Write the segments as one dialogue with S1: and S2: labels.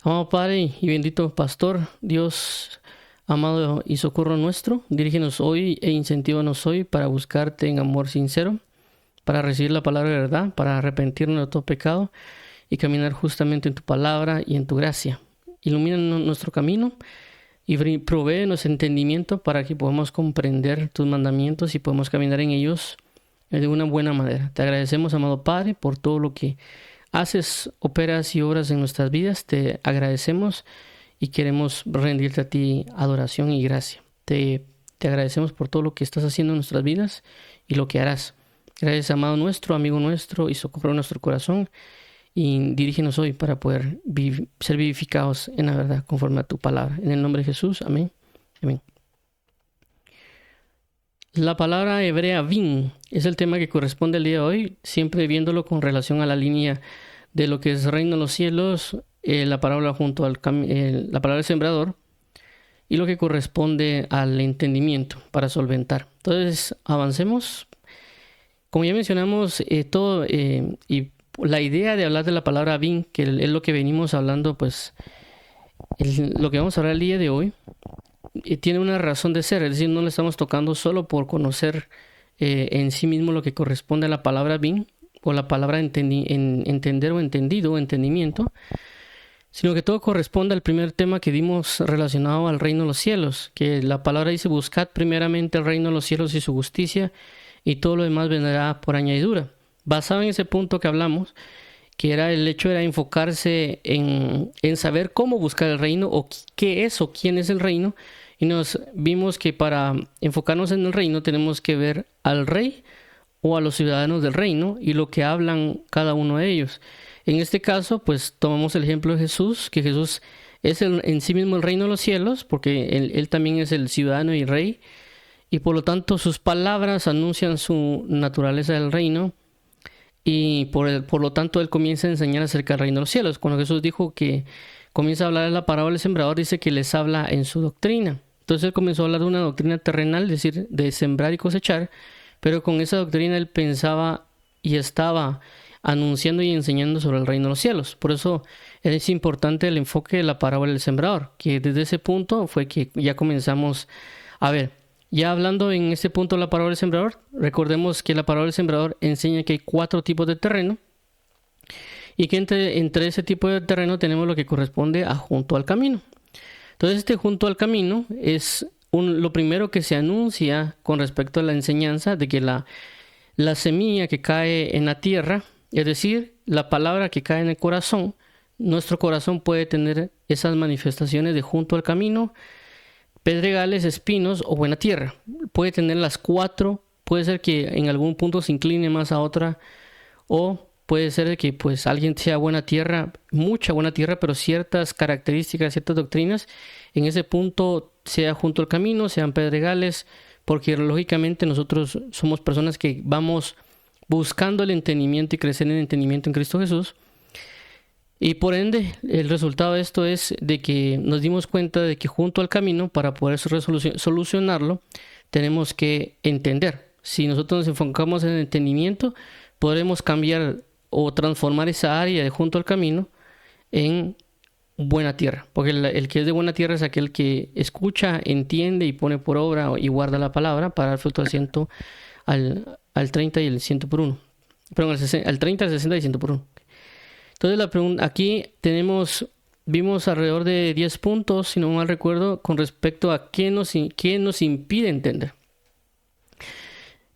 S1: Amado Padre y bendito Pastor, Dios amado y socorro nuestro, dirígenos hoy e incentívanos hoy para buscarte en amor sincero, para recibir la palabra de verdad, para arrepentirnos de todo pecado y caminar justamente en tu palabra y en tu gracia. Ilumina nuestro camino y provéenos entendimiento para que podamos comprender tus mandamientos y podamos caminar en ellos de una buena manera. Te agradecemos, amado Padre, por todo lo que haces, operas y obras en nuestras vidas. Te agradecemos y queremos rendirte a ti adoración y gracia. Te agradecemos por todo lo que estás haciendo en nuestras vidas y lo que harás. Gracias, amado nuestro, amigo nuestro y socorro nuestro corazón. Y dirígenos hoy para poder ser vivificados en la verdad conforme a tu palabra. En el nombre de Jesús, amén. Amén. La palabra hebrea vin es el tema que corresponde al día de hoy, siempre viéndolo con relación a la línea de lo que es reino de los cielos, la parábola junto al la palabra del sembrador y lo que corresponde al entendimiento para solventar. Entonces, avancemos. Como ya mencionamos, y la idea de hablar de la palabra vin, que es lo que venimos hablando, pues lo que vamos a hablar el día de hoy, tiene una razón de ser, es decir, no le estamos tocando solo por conocer en sí mismo lo que corresponde a la palabra vin o la palabra entender o entendido o entendimiento, sino que todo corresponde al primer tema que dimos relacionado al reino de los cielos, que la palabra dice: buscad primeramente el reino de los cielos y su justicia, y todo lo demás vendrá por añadidura. Basado en ese punto que hablamos, que era el hecho de enfocarse en saber cómo buscar el reino o qué es o quién es el reino, y nos vimos que para enfocarnos en el reino tenemos que ver al rey o a los ciudadanos del reino y lo que hablan cada uno de ellos. En este caso, pues tomamos el ejemplo de Jesús, que Jesús es en sí mismo el reino de los cielos, porque él también es el ciudadano y rey, y por lo tanto sus palabras anuncian su naturaleza del reino, y por lo tanto él comienza a enseñar acerca del reino de los cielos. Cuando Jesús dijo que comienza a hablar de la parábola del sembrador, dice que les habla en su doctrina. Entonces él comenzó a hablar de una doctrina terrenal, es decir, de sembrar y cosechar, pero con esa doctrina él pensaba y estaba anunciando y enseñando sobre el reino de los cielos. Por eso es importante el enfoque de la parábola del sembrador, que desde ese punto fue que ya comenzamos a ver. Ya hablando en este punto de la parábola del sembrador, recordemos que la parábola del sembrador enseña que hay 4 tipos de terreno y que entre ese tipo de terreno tenemos lo que corresponde a junto al camino. Entonces este junto al camino es lo primero que se anuncia con respecto a la enseñanza de que la semilla que cae en la tierra, es decir, la palabra que cae en el corazón, nuestro corazón puede tener esas manifestaciones de junto al camino, pedregales, espinos o buena tierra. Puede tener las 4, puede ser que en algún punto se incline más a otra, o puede ser que pues alguien sea buena tierra, mucha buena tierra, pero ciertas características, ciertas doctrinas, en ese punto sea junto al camino, sean pedregales, porque lógicamente nosotros somos personas que vamos buscando el entendimiento y crecer en el entendimiento en Cristo Jesús. Y por ende, el resultado de esto es de que nos dimos cuenta de que junto al camino, para poder solucionarlo, tenemos que entender. Si nosotros nos enfocamos en el entendimiento, podremos cambiar o transformar esa área de junto al camino en buena tierra. Porque el que es de buena tierra es aquel que escucha, entiende y pone por obra y guarda la palabra para dar fruto al 30 y el 100 por 1. Perdón, al 30, al 60 y 100 por 1. Entonces la pregunta, aquí vimos alrededor de 10 puntos, si no mal recuerdo, con respecto a qué nos impide entender.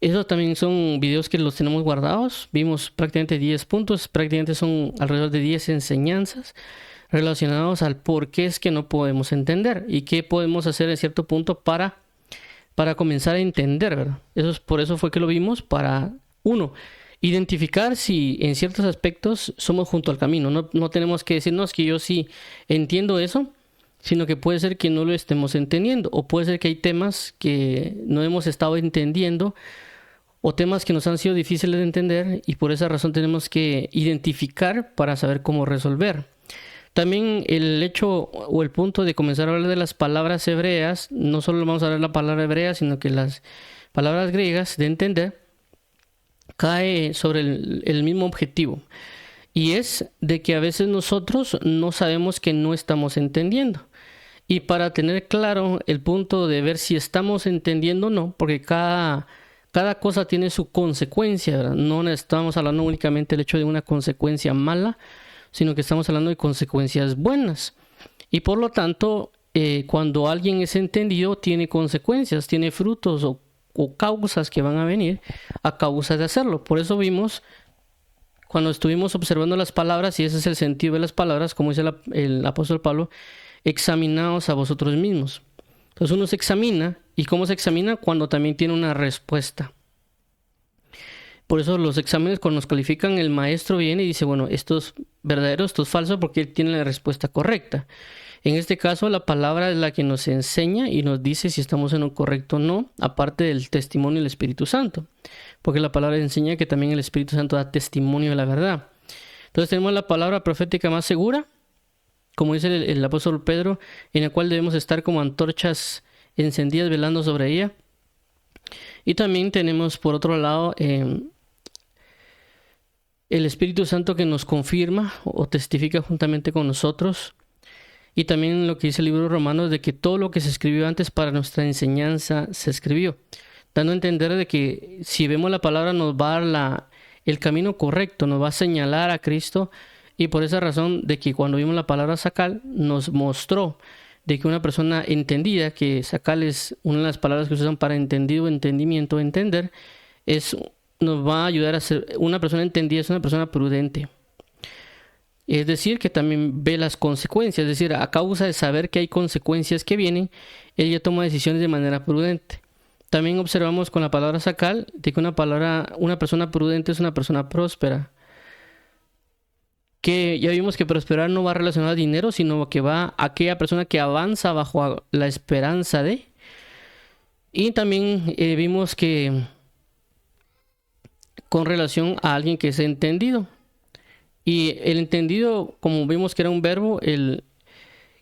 S1: Esos también son videos que los tenemos guardados. Vimos prácticamente 10 puntos, prácticamente son alrededor de 10 enseñanzas relacionadas al por qué es que no podemos entender y qué podemos hacer en cierto punto para comenzar a entender, ¿verdad? Por eso fue que lo vimos, para identificar si en ciertos aspectos somos junto al camino. No tenemos que decirnos que yo sí entiendo eso, sino que puede ser que no lo estemos entendiendo, o puede ser que hay temas que no hemos estado entendiendo, o temas que nos han sido difíciles de entender, y por esa razón tenemos que identificar para saber cómo resolver. También el hecho o el punto de comenzar a hablar de las palabras hebreas, no solo vamos a hablar de la palabra hebrea, sino que las palabras griegas de entender, cae sobre el mismo objetivo. Y es de que a veces nosotros no sabemos que no estamos entendiendo. Y para tener claro el punto de ver si estamos entendiendo o no, porque cada cosa tiene su consecuencia, ¿verdad? No estamos hablando únicamente del hecho de una consecuencia mala, sino que estamos hablando de consecuencias buenas. Y por lo tanto, cuando alguien es entendido, tiene consecuencias, tiene frutos o causas que van a venir a causa de hacerlo. Por eso vimos, cuando estuvimos observando las palabras, y ese es el sentido de las palabras, como dice el apóstol Pablo, examinaos a vosotros mismos. Entonces uno se examina, ¿y cómo se examina? Cuando también tiene una respuesta. Por eso los exámenes, cuando nos califican, el maestro viene y dice, bueno, esto es verdadero, esto es falso, porque él tiene la respuesta correcta. En este caso, la palabra es la que nos enseña y nos dice si estamos en lo correcto o no, aparte del testimonio del Espíritu Santo. Porque la palabra enseña que también el Espíritu Santo da testimonio de la verdad. Entonces tenemos la palabra profética más segura, como dice el apóstol Pedro, en la cual debemos estar como antorchas encendidas velando sobre ella. Y también tenemos por otro lado el Espíritu Santo que nos confirma o testifica juntamente con nosotros. Y también lo que dice el libro de Romanos, de que todo lo que se escribió antes para nuestra enseñanza se escribió, dando a entender de que si vemos la palabra nos va a dar el camino correcto, nos va a señalar a Cristo. Y por esa razón de que cuando vimos la palabra sacal, nos mostró de que una persona entendida, que sacal es una de las palabras que se usan para entendido, entendimiento, entender, nos va a ayudar a ser una persona entendida, es una persona prudente. Es decir, que también ve las consecuencias, es decir, a causa de saber que hay consecuencias que vienen, ella toma decisiones de manera prudente. También observamos con la palabra sacal de que una persona prudente es una persona próspera. Que ya vimos que prosperar no va relacionado a dinero, sino que va a aquella persona que avanza bajo la esperanza de. Y también vimos que con relación a alguien que es entendido. Y el entendido, como vimos que era un verbo, el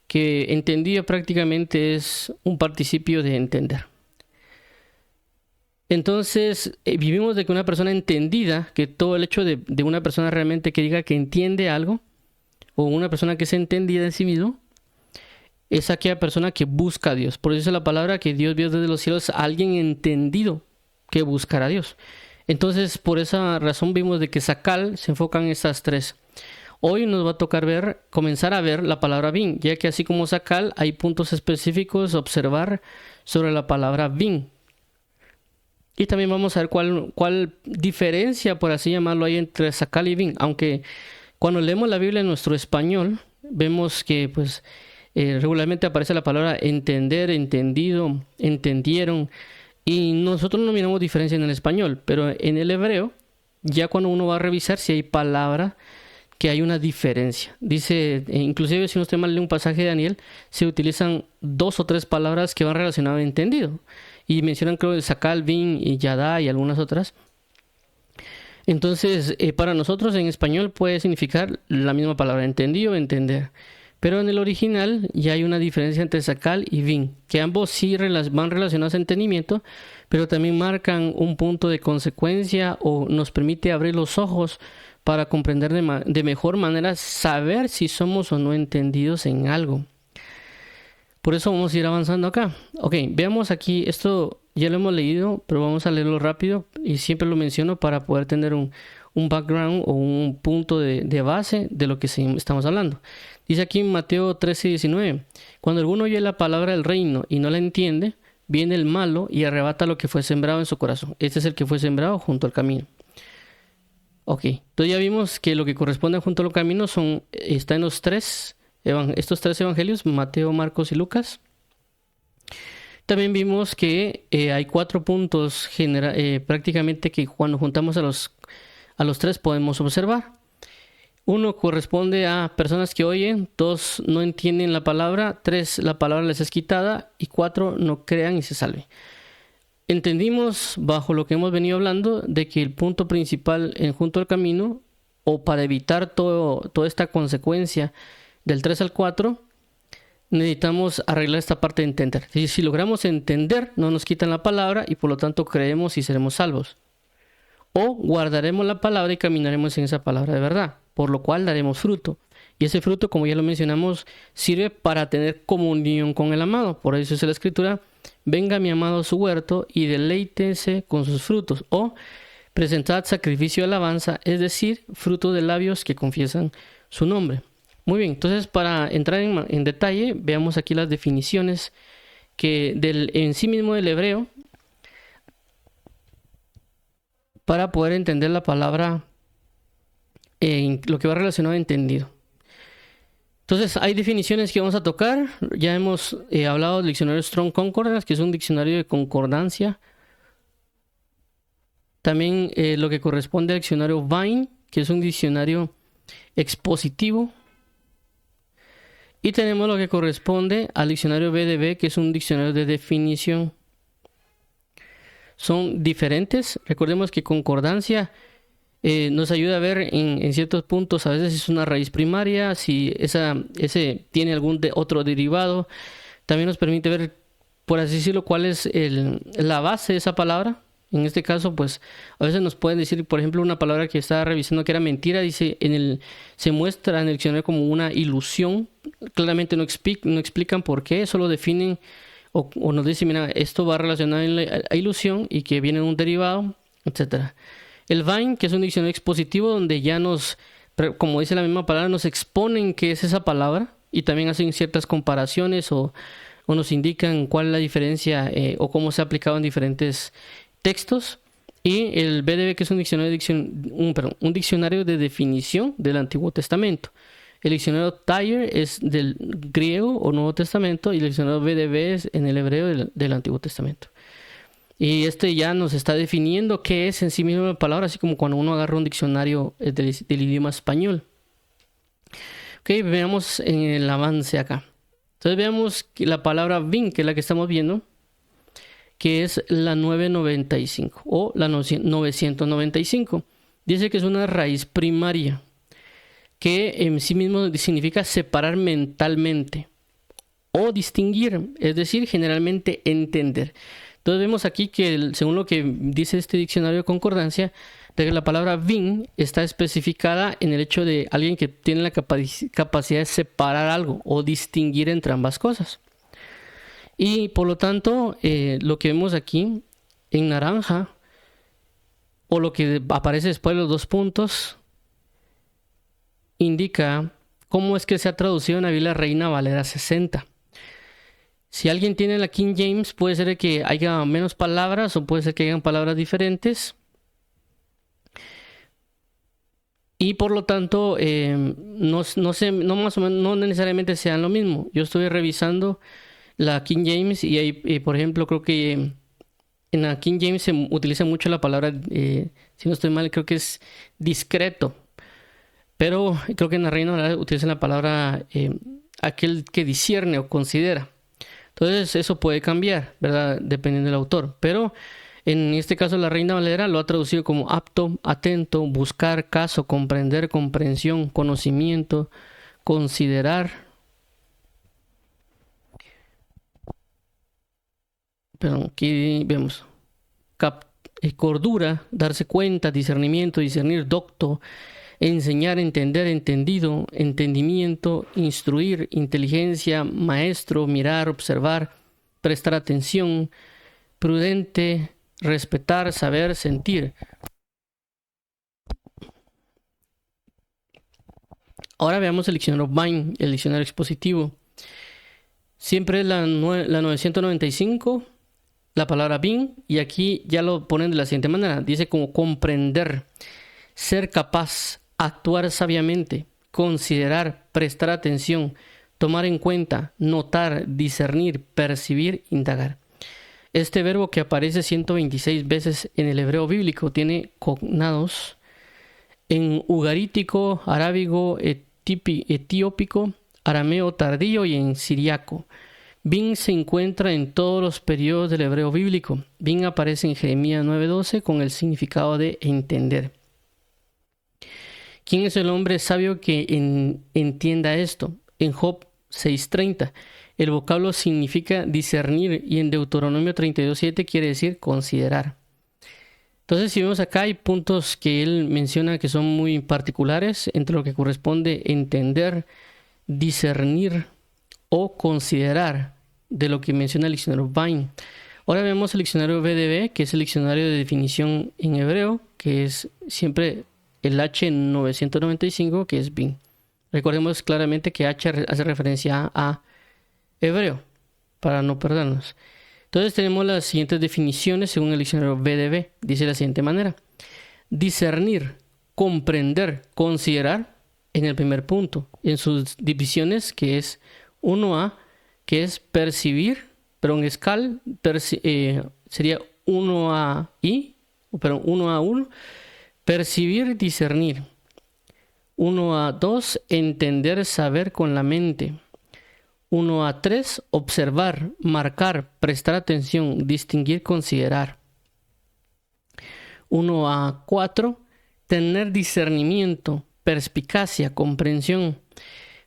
S1: que entendido prácticamente es un participio de entender. Entonces, vivimos de que una persona entendida, que todo el hecho de una persona realmente que diga que entiende algo, o una persona que es entendida en sí mismo, es aquella persona que busca a Dios. Por eso es la palabra que Dios vio desde los cielos a alguien entendido que buscará a Dios. Entonces, por esa razón vimos de que sacal se enfocan en estas tres. Hoy nos va a tocar comenzar a ver la palabra bin, ya que así como sacal hay puntos específicos a observar sobre la palabra bin. Y también vamos a ver cuál diferencia, por así llamarlo, hay entre sacal y bin. Aunque cuando leemos la Biblia en nuestro español, vemos que pues regularmente aparece la palabra entender, entendido, entendieron. Y nosotros no miramos diferencia en el español, pero en el hebreo, ya cuando uno va a revisar si hay palabra que hay una diferencia. Dice, inclusive si usted mal lee un pasaje de Daniel, se utilizan 2 o 3 palabras que van relacionadas a entendido. Y mencionan creo el sacal, bin y yadá y algunas otras. Entonces, para nosotros en español puede significar la misma palabra, entendido, entender. Pero en el original ya hay una diferencia entre sacal y bin, que ambos sí van relacionados a entendimiento, pero también marcan un punto de consecuencia o nos permite abrir los ojos para comprender de mejor manera, saber si somos o no entendidos en algo. Por eso vamos a ir avanzando acá. Ok, veamos aquí, esto ya lo hemos leído, pero vamos a leerlo rápido y siempre lo menciono para poder tener un background o un punto de base de lo que estamos hablando. Dice aquí en Mateo 13:19, cuando alguno oye la palabra del reino y no la entiende, viene el malo y arrebata lo que fue sembrado en su corazón. Este es el que fue sembrado junto al camino. Ok, entonces ya vimos que lo que corresponde junto al camino está en estos tres evangelios, Mateo, Marcos y Lucas. También vimos que hay 4 puntos prácticamente que cuando juntamos a los 3 podemos observar. 1 corresponde a personas que oyen, 2 no entienden la palabra, 3 la palabra les es quitada y 4 no crean y se salven. Entendimos bajo lo que hemos venido hablando de que el punto principal junto al camino, o para evitar toda esta consecuencia del 3 al 4, necesitamos arreglar esta parte de entender. Si logramos entender, no nos quitan la palabra y por lo tanto creemos y seremos salvos. o guardaremos la palabra y caminaremos en esa palabra de verdad, por lo cual daremos fruto. Y ese fruto, como ya lo mencionamos, sirve para tener comunión con el amado. Por eso dice la escritura: venga mi amado a su huerto y deleítese con sus frutos. O presentad sacrificio de alabanza, es decir, fruto de labios que confiesan su nombre. Muy bien, entonces para entrar en detalle, veamos aquí las definiciones que en sí mismo del hebreo, para poder entender la palabra en lo que va relacionado a entendido. Entonces, hay definiciones que vamos a tocar. Ya hemos hablado del diccionario Strong Concordance, que es un diccionario de concordancia. También lo que corresponde al diccionario Vine, que es un diccionario expositivo. Y tenemos lo que corresponde al diccionario BDB, que es un diccionario de definición. Son diferentes. Recordemos que concordancia nos ayuda a ver en ciertos puntos, a veces es una raíz primaria, si ese tiene algún otro derivado. También nos permite ver, por así decirlo, cuál es la base de esa palabra. En este caso, pues, a veces nos pueden decir, por ejemplo, una palabra que estaba revisando que era mentira, dice, se muestra en el diccionario como una ilusión. Claramente no explican por qué, solo definen o nos dicen, mira, esto va relacionado a ilusión y que viene de un derivado, etcétera. El Vine, que es un diccionario expositivo donde ya como dice la misma palabra, nos exponen qué es esa palabra y también hacen ciertas comparaciones o nos indican cuál es la diferencia o cómo se ha aplicado en diferentes textos. Y el BDB, que es un diccionario de definición del Antiguo Testamento. El diccionario Tyre es del griego o Nuevo Testamento y el diccionario BDB es en el hebreo del Antiguo Testamento. Y ya nos está definiendo qué es en sí mismo la palabra, así como cuando uno agarra un diccionario del idioma español. Ok, veamos en el avance acá. Entonces veamos que la palabra bin, que es la que estamos viendo, que es la 995 o la 995. Dice que es una raíz primaria, que en sí mismo significa separar mentalmente o distinguir, es decir, generalmente entender. Entonces vemos aquí que según lo que dice este diccionario de concordancia, de que la palabra bin está especificada en el hecho de alguien que tiene la capacidad de separar algo o distinguir entre ambas cosas. Y por lo tanto, lo que vemos aquí en naranja, o lo que aparece después de los 2 puntos, indica cómo es que se ha traducido en la Biblia Reina Valera 60. Si alguien tiene la King James, puede ser que haya menos palabras o puede ser que hayan palabras diferentes. Y por lo tanto, no necesariamente sean lo mismo. Yo estoy revisando la King James y ahí, por ejemplo, creo que en la King James se utiliza mucho la palabra, si no estoy mal, creo que es discreto. Pero creo que en la Reina Valera utilizan la palabra aquel que discierne o considera. Entonces eso puede cambiar, ¿verdad? Dependiendo del autor. Pero en este caso la Reina Valera lo ha traducido como apto, atento, buscar, caso, comprender, comprensión, conocimiento, considerar. Perdón, aquí vemos cordura, darse cuenta, discernimiento, discernir, docto, enseñar, entender, entendido, entendimiento, instruir, inteligencia, maestro, mirar, observar, prestar atención, prudente, respetar, saber, sentir. Ahora veamos el diccionario Vine, el diccionario expositivo. Siempre es la 995, la palabra bin, y aquí ya lo ponen de la siguiente manera. Dice como comprender, ser capaz, actuar sabiamente, considerar, prestar atención, tomar en cuenta, notar, discernir, percibir, indagar. Este verbo, que aparece 126 veces en el hebreo bíblico, tiene cognados en ugarítico, arábigo, etiópico, arameo tardío y en siriaco. Bin se encuentra en todos los periodos del hebreo bíblico. Bin aparece en Jeremías 9:12 con el significado de entender. ¿Quién es el hombre sabio que entienda esto? En Job 6:30, el vocablo significa discernir y en Deuteronomio 32:7 quiere decir considerar. Entonces, si vemos acá, hay puntos que él menciona que son muy particulares entre lo que corresponde entender, discernir o considerar de lo que menciona el diccionario Vine. Ahora vemos el diccionario BDB, que es el diccionario de definición en hebreo, que es siempre el H995, que es Vine. Recordemos claramente que H hace referencia a hebreo, para no perdernos. Entonces tenemos las siguientes definiciones según el diccionario BDB. Dice de la siguiente manera: discernir, comprender, considerar en el primer punto. En sus divisiones, que es 1A, que es percibir, pero en escal sería 1AI, pero 1A1, percibir, discernir. 1A2, entender, saber con la mente. 1A3, observar, marcar, prestar atención, distinguir, considerar. 1A4, tener discernimiento, perspicacia, comprensión.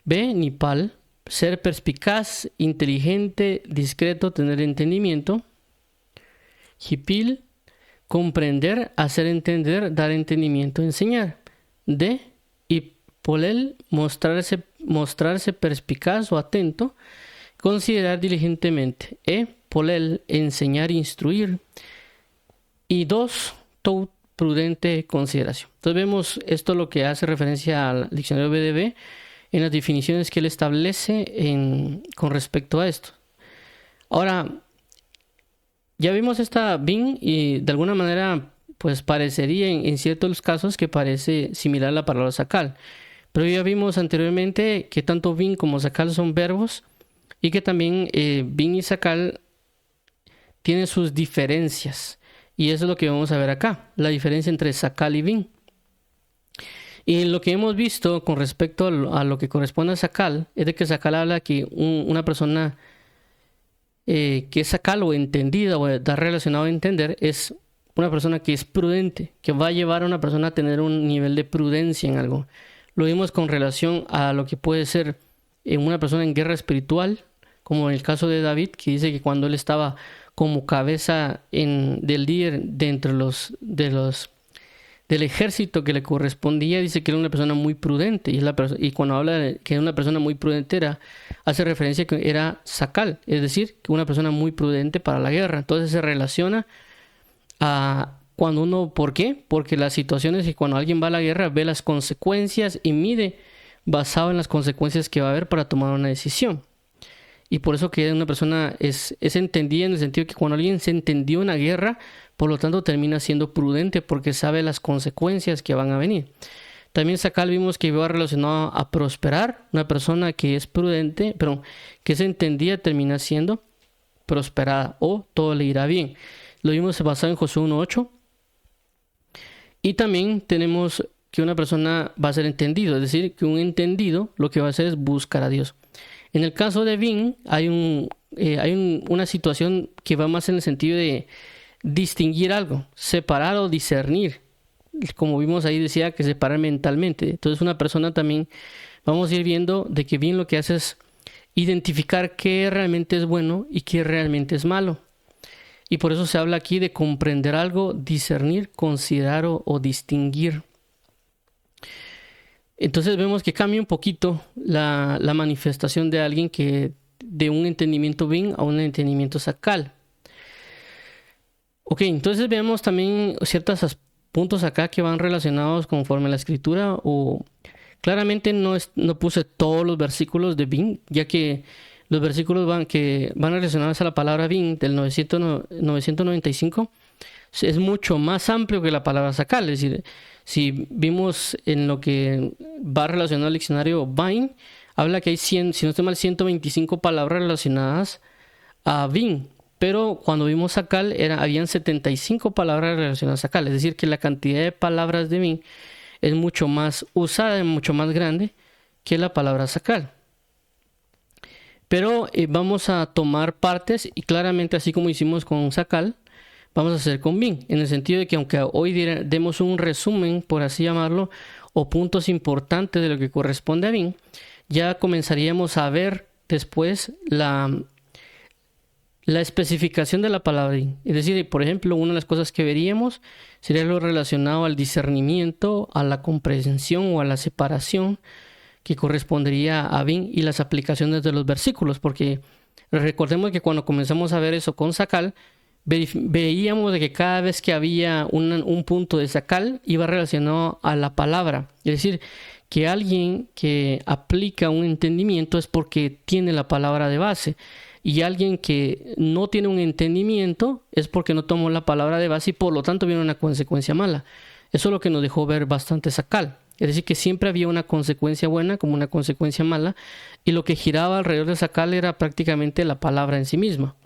S1: B, Nipal, ser perspicaz, inteligente, discreto, tener entendimiento. Hipil, comprender, hacer entender, dar entendimiento, enseñar. D, Polel, mostrarse perspicaz o atento, considerar diligentemente. Polel, enseñar, instruir. Y 2, tout, prudente, consideración. Entonces vemos esto lo que hace referencia al diccionario BDB en las definiciones que él establece con respecto a esto. Ahora, ya vimos esta Vin y de alguna manera pues parecería en ciertos casos que parece similar a la palabra sacal. Pero ya vimos anteriormente que tanto Vin como sacal son verbos y que también Vin y sacal tienen sus diferencias. Y eso es lo que vamos a ver acá, la diferencia entre sacal y Vin. Y lo que hemos visto con respecto a lo que corresponde a sacal es de que sacal habla que una persona que es sacal o entendida o está relacionado a entender es una persona que es prudente, que va a llevar a una persona a tener un nivel de prudencia en algo. Lo vimos con relación a lo que puede ser una persona en guerra espiritual, como en el caso de David, que dice que cuando él estaba como cabeza del líder del ejército que le correspondía, dice que era una persona muy prudente. Y cuando habla de que era una persona muy prudente, hace referencia a que era sacal, es decir, que una persona muy prudente para la guerra. Entonces se relaciona a cuando uno, ¿por qué? Porque la situación es que cuando alguien va a la guerra ve las consecuencias y mide basado en las consecuencias que va a haber para tomar una decisión. Y por eso que una persona es entendida en el sentido que cuando alguien se entendió en la guerra, por lo tanto termina siendo prudente porque sabe las consecuencias que van a venir. También acá vimos que iba relacionado a prosperar. Una persona que es prudente, pero que se entendía termina siendo prosperada o todo le irá bien. Lo vimos basado en Josué 1.8. Y también tenemos que una persona va a ser entendido, es decir, que un entendido lo que va a hacer es buscar a Dios. En el caso de Vin hay una situación que va más en el sentido de distinguir algo, separar o discernir. Como vimos ahí decía que separar mentalmente. Entonces una persona también vamos a ir viendo de que Vin lo que hace es identificar qué realmente es bueno y qué realmente es malo. Y por eso se habla aquí de comprender algo, discernir, considerar o distinguir. Entonces vemos que cambia un poquito la manifestación de alguien que de un entendimiento Vin a un entendimiento sacal. Ok, entonces vemos también ciertos puntos acá que van relacionados conforme a la escritura. O claramente no puse todos los versículos de Vin, ya que los versículos van relacionados a la palabra Vin del 995 es mucho más amplio que la palabra sacal. Es decir, si vimos en lo que va relacionado al diccionario Vine, habla que hay 100, si no estoy mal, 125 palabras relacionadas a Vin. Pero cuando vimos sacal, habían 75 palabras relacionadas a sacal. Es decir, que la cantidad de palabras de Vin es mucho más usada, mucho más grande que la palabra sacal. Pero vamos a tomar partes y claramente así como hicimos con sacal, vamos a hacer con Vin, en el sentido de que aunque hoy demos un resumen, por así llamarlo, o puntos importantes de lo que corresponde a Vin, ya comenzaríamos a ver después la especificación de la palabra din. Es decir, por ejemplo, una de las cosas que veríamos sería lo relacionado al discernimiento, a la comprensión o a la separación que correspondería a bin y las aplicaciones de los versículos, porque recordemos que cuando comenzamos a ver eso con Sakal, veíamos de que cada vez que había un punto de Sakal iba relacionado a la palabra. Es decir, que alguien que aplica un entendimiento es porque tiene la palabra de base. Y alguien que no tiene un entendimiento es porque no tomó la palabra de base y por lo tanto viene una consecuencia mala. Eso es lo que nos dejó ver bastante Sakal. Es decir, que siempre había una consecuencia buena como una consecuencia mala, y lo que giraba alrededor de Sakal era prácticamente la palabra en sí misma.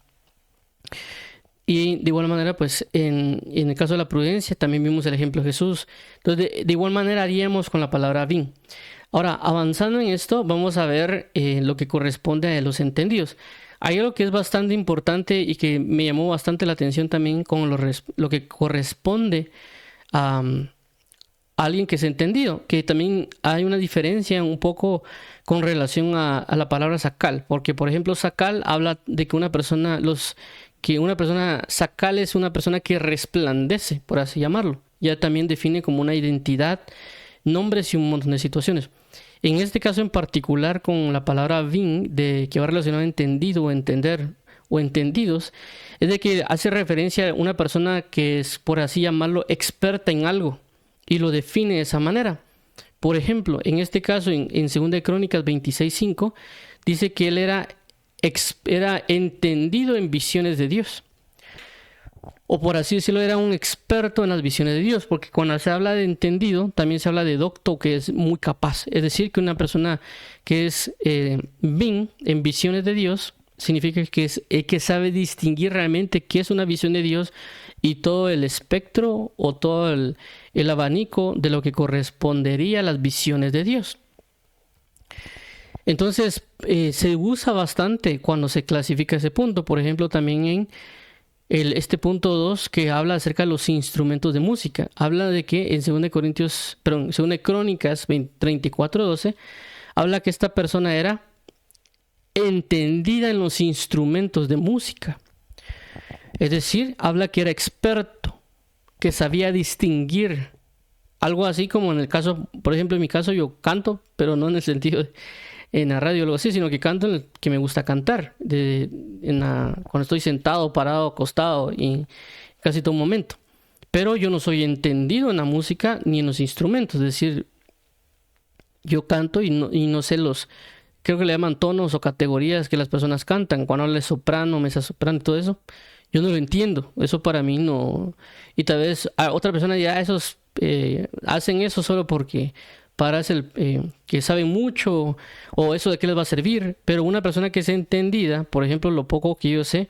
S1: Y de igual manera, pues en el caso de la prudencia también vimos el ejemplo de Jesús. Entonces, de igual manera haríamos con la palabra bin. Ahora, avanzando en esto, vamos a ver lo que corresponde a los entendidos. Hay algo que es bastante importante y que me llamó bastante la atención también con lo que corresponde a alguien que es entendido, que también hay una diferencia un poco con relación a la palabra Sakal, porque por ejemplo Sakal habla de que una persona Sakal es una persona que resplandece, por así llamarlo. Ya también define como una identidad, nombres y un montón de situaciones. En este caso en particular con la palabra bin, que va relacionado a entendido o entender o entendidos, es de que hace referencia a una persona que es, por así llamarlo, experta en algo y lo define de esa manera. Por ejemplo, en este caso en 2 de Crónicas 26:5 dice que él era entendido en visiones de Dios. O por así decirlo, era un experto en las visiones de Dios, porque cuando se habla de entendido, también se habla de docto, que es muy capaz. Es decir, que una persona que es bin en visiones de Dios, significa que sabe distinguir realmente qué es una visión de Dios y todo el espectro o todo el abanico de lo que correspondería a las visiones de Dios. Entonces, se usa bastante cuando se clasifica ese punto. Por ejemplo, también en este punto 2 que habla acerca de los instrumentos de música. Habla de que en 2 de Crónicas 34:12 habla que esta persona era entendida en los instrumentos de música. Es decir, habla que era experto, que sabía distinguir. Algo así como en el caso, por ejemplo, en mi caso yo canto, pero no en el sentido en la radio o algo así, sino que canto en el que me gusta cantar, cuando estoy sentado, parado, acostado y casi todo momento. Pero yo no soy entendido en la música ni en los instrumentos, es decir, yo canto y no sé creo que le llaman tonos o categorías que las personas cantan, cuando habla de soprano, mesa soprano y todo eso. Yo no lo entiendo, eso para mí no. Y tal vez a otra persona ya hacen eso solo porque parece que saben mucho o eso de qué les va a servir. Pero una persona que sea entendida, por ejemplo, lo poco que yo sé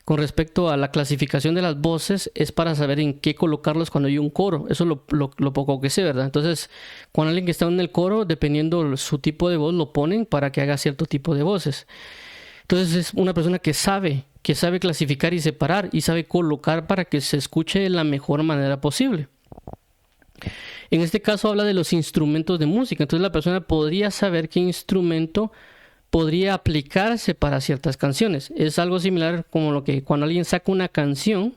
S1: con respecto a la clasificación de las voces es para saber en qué colocarlos cuando hay un coro. Eso es lo poco que sé, ¿verdad? Entonces, cuando alguien que está en el coro, dependiendo su tipo de voz, lo ponen para que haga cierto tipo de voces. Entonces es una persona que sabe clasificar y separar y sabe colocar para que se escuche de la mejor manera posible. En este caso habla de los instrumentos de música. Entonces la persona podría saber qué instrumento podría aplicarse para ciertas canciones. Es algo similar como lo que cuando alguien saca una canción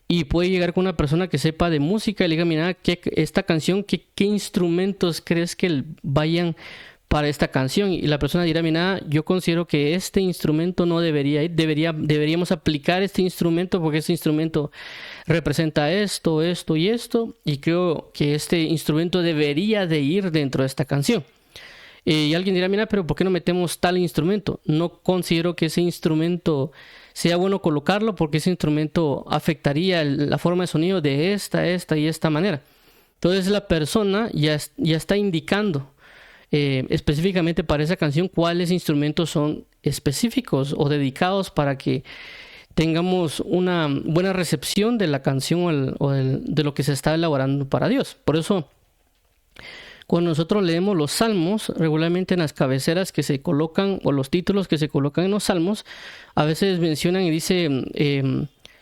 S1: y puede llegar con una persona que sepa de música y le diga, mira, esta canción, ¿qué instrumentos crees que vayan para esta canción? Y la persona dirá, mira, yo considero que este instrumento no debería ir, deberíamos aplicar este instrumento porque este instrumento representa esto y esto, y creo que este instrumento debería de ir dentro de esta canción. Y alguien dirá, mira, pero ¿por qué no metemos tal instrumento? No considero que ese instrumento sea bueno colocarlo porque ese instrumento afectaría la forma de sonido de esta y esta manera. Entonces la persona ya está indicando específicamente para esa canción cuáles instrumentos son específicos o dedicados para que tengamos una buena recepción de la canción de lo que se está elaborando para Dios. Por eso, cuando nosotros leemos los salmos, regularmente en las cabeceras que se colocan o los títulos que se colocan en los salmos, a veces mencionan y dice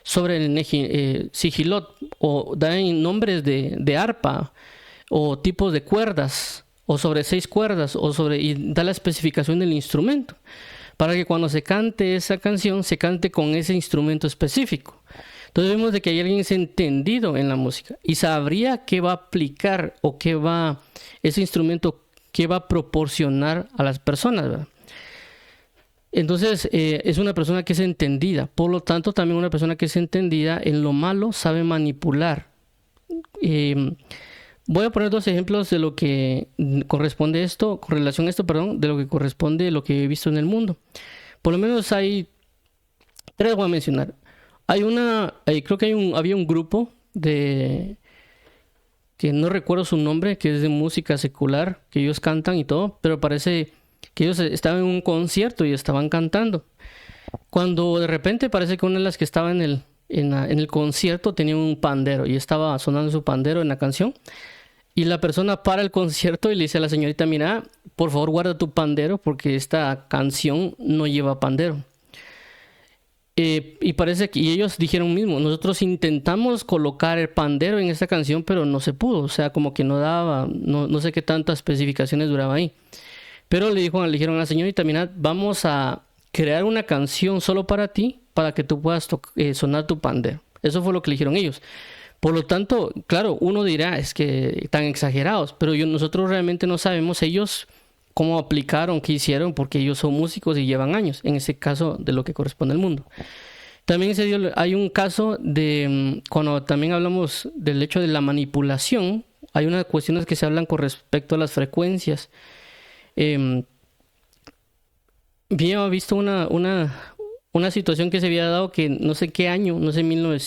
S1: sobre el sigilot, o dan nombres de arpa o tipos de cuerdas, o sobre 6 cuerdas, y da la especificación del instrumento. para que cuando se cante esa canción, se cante con ese instrumento específico. Entonces vemos de que hay alguien que es entendido en la música y sabría qué va a aplicar o ese instrumento, qué va a proporcionar a las personas, ¿verdad? Entonces es una persona que es entendida. Por lo tanto, también una persona que es entendida en lo malo sabe manipular. Voy a poner dos ejemplos de lo que corresponde esto, con relación a esto, perdón, de lo que corresponde a lo que he visto en el mundo. Por lo menos hay tres, voy a mencionar. Creo que había un grupo que no recuerdo su nombre, que es de música secular, que ellos cantan y todo, pero parece que ellos estaban en un concierto y estaban cantando. Cuando de repente parece que una de las que estaba en el concierto tenía un pandero y estaba sonando su pandero en la canción. Y la persona para el concierto y le dice a la señorita, mira, por favor guarda tu pandero porque esta canción no lleva pandero. Y parece que ellos dijeron mismo, nosotros intentamos colocar el pandero en esta canción, pero no se pudo. O sea, como que no daba, no sé qué tantas especificaciones duraba ahí. Pero le dijeron a la señorita, mira, vamos a crear una canción solo para ti, para que tú puedas sonar tu pandero. Eso fue lo que le dijeron ellos. Por lo tanto, claro, uno dirá, es que están exagerados, pero nosotros realmente no sabemos ellos cómo aplicaron, qué hicieron, porque ellos son músicos y llevan años, en ese caso de lo que corresponde al mundo. También hay un caso cuando también hablamos del hecho de la manipulación, hay unas cuestiones que se hablan con respecto a las frecuencias. Bien, he visto una situación que se había dado que no sé qué año, no sé, no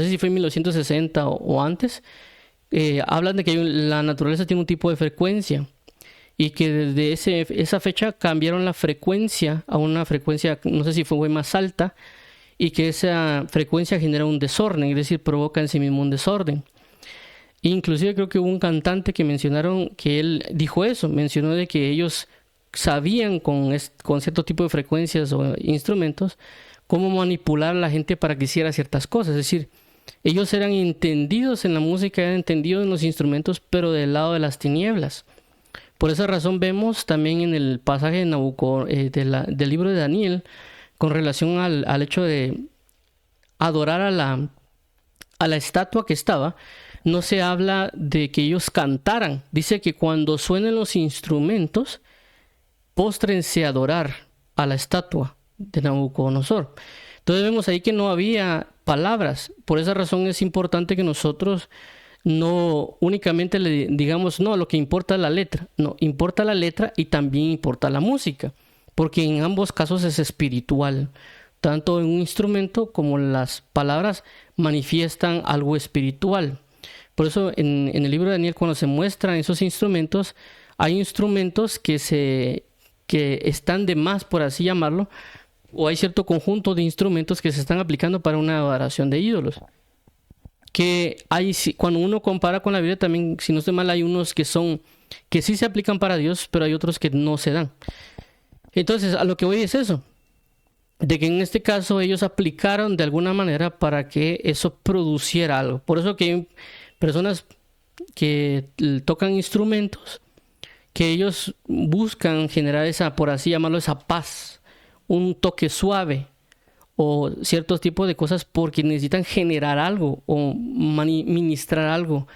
S1: sé si fue en 1960 o antes, hablan de que la naturaleza tiene un tipo de frecuencia y que desde esa fecha cambiaron la frecuencia a una frecuencia, no sé si fue más alta, y que esa frecuencia genera un desorden, es decir, provoca en sí mismo un desorden. Inclusive creo que hubo un cantante que mencionaron que él dijo eso, mencionó de que ellos sabían con cierto tipo de frecuencias o instrumentos cómo manipular a la gente para que hiciera ciertas cosas. Es decir, ellos eran entendidos en la música, eran entendidos en los instrumentos, pero del lado de las tinieblas. Por esa razón vemos también en el pasaje de del libro de Daniel, con relación al hecho de adorar a la estatua que estaba, no se habla de que ellos cantaran. Dice que cuando suenen los instrumentos, póstrense a adorar a la estatua de Nabucodonosor. Entonces vemos ahí que no había palabras. Por esa razón es importante que nosotros no únicamente le digamos, no, lo que importa es la letra. No, importa la letra y también importa la música, porque en ambos casos es espiritual. Tanto en un instrumento como las palabras manifiestan algo espiritual. Por eso en el libro de Daniel, cuando se muestran esos instrumentos, hay instrumentos que están de más, por así llamarlo, o hay cierto conjunto de instrumentos que se están aplicando para una adoración de ídolos. Cuando uno compara con la Biblia también, si no estoy mal, hay unos que sí se aplican para Dios, pero hay otros que no se dan. Entonces, a lo que voy es eso, de que en este caso ellos aplicaron de alguna manera para que eso produciera algo. Por eso que hay personas que tocan instrumentos, que ellos buscan generar esa, por así llamarlo, esa paz, un toque suave o ciertos tipos de cosas porque necesitan generar algo o ministrar algo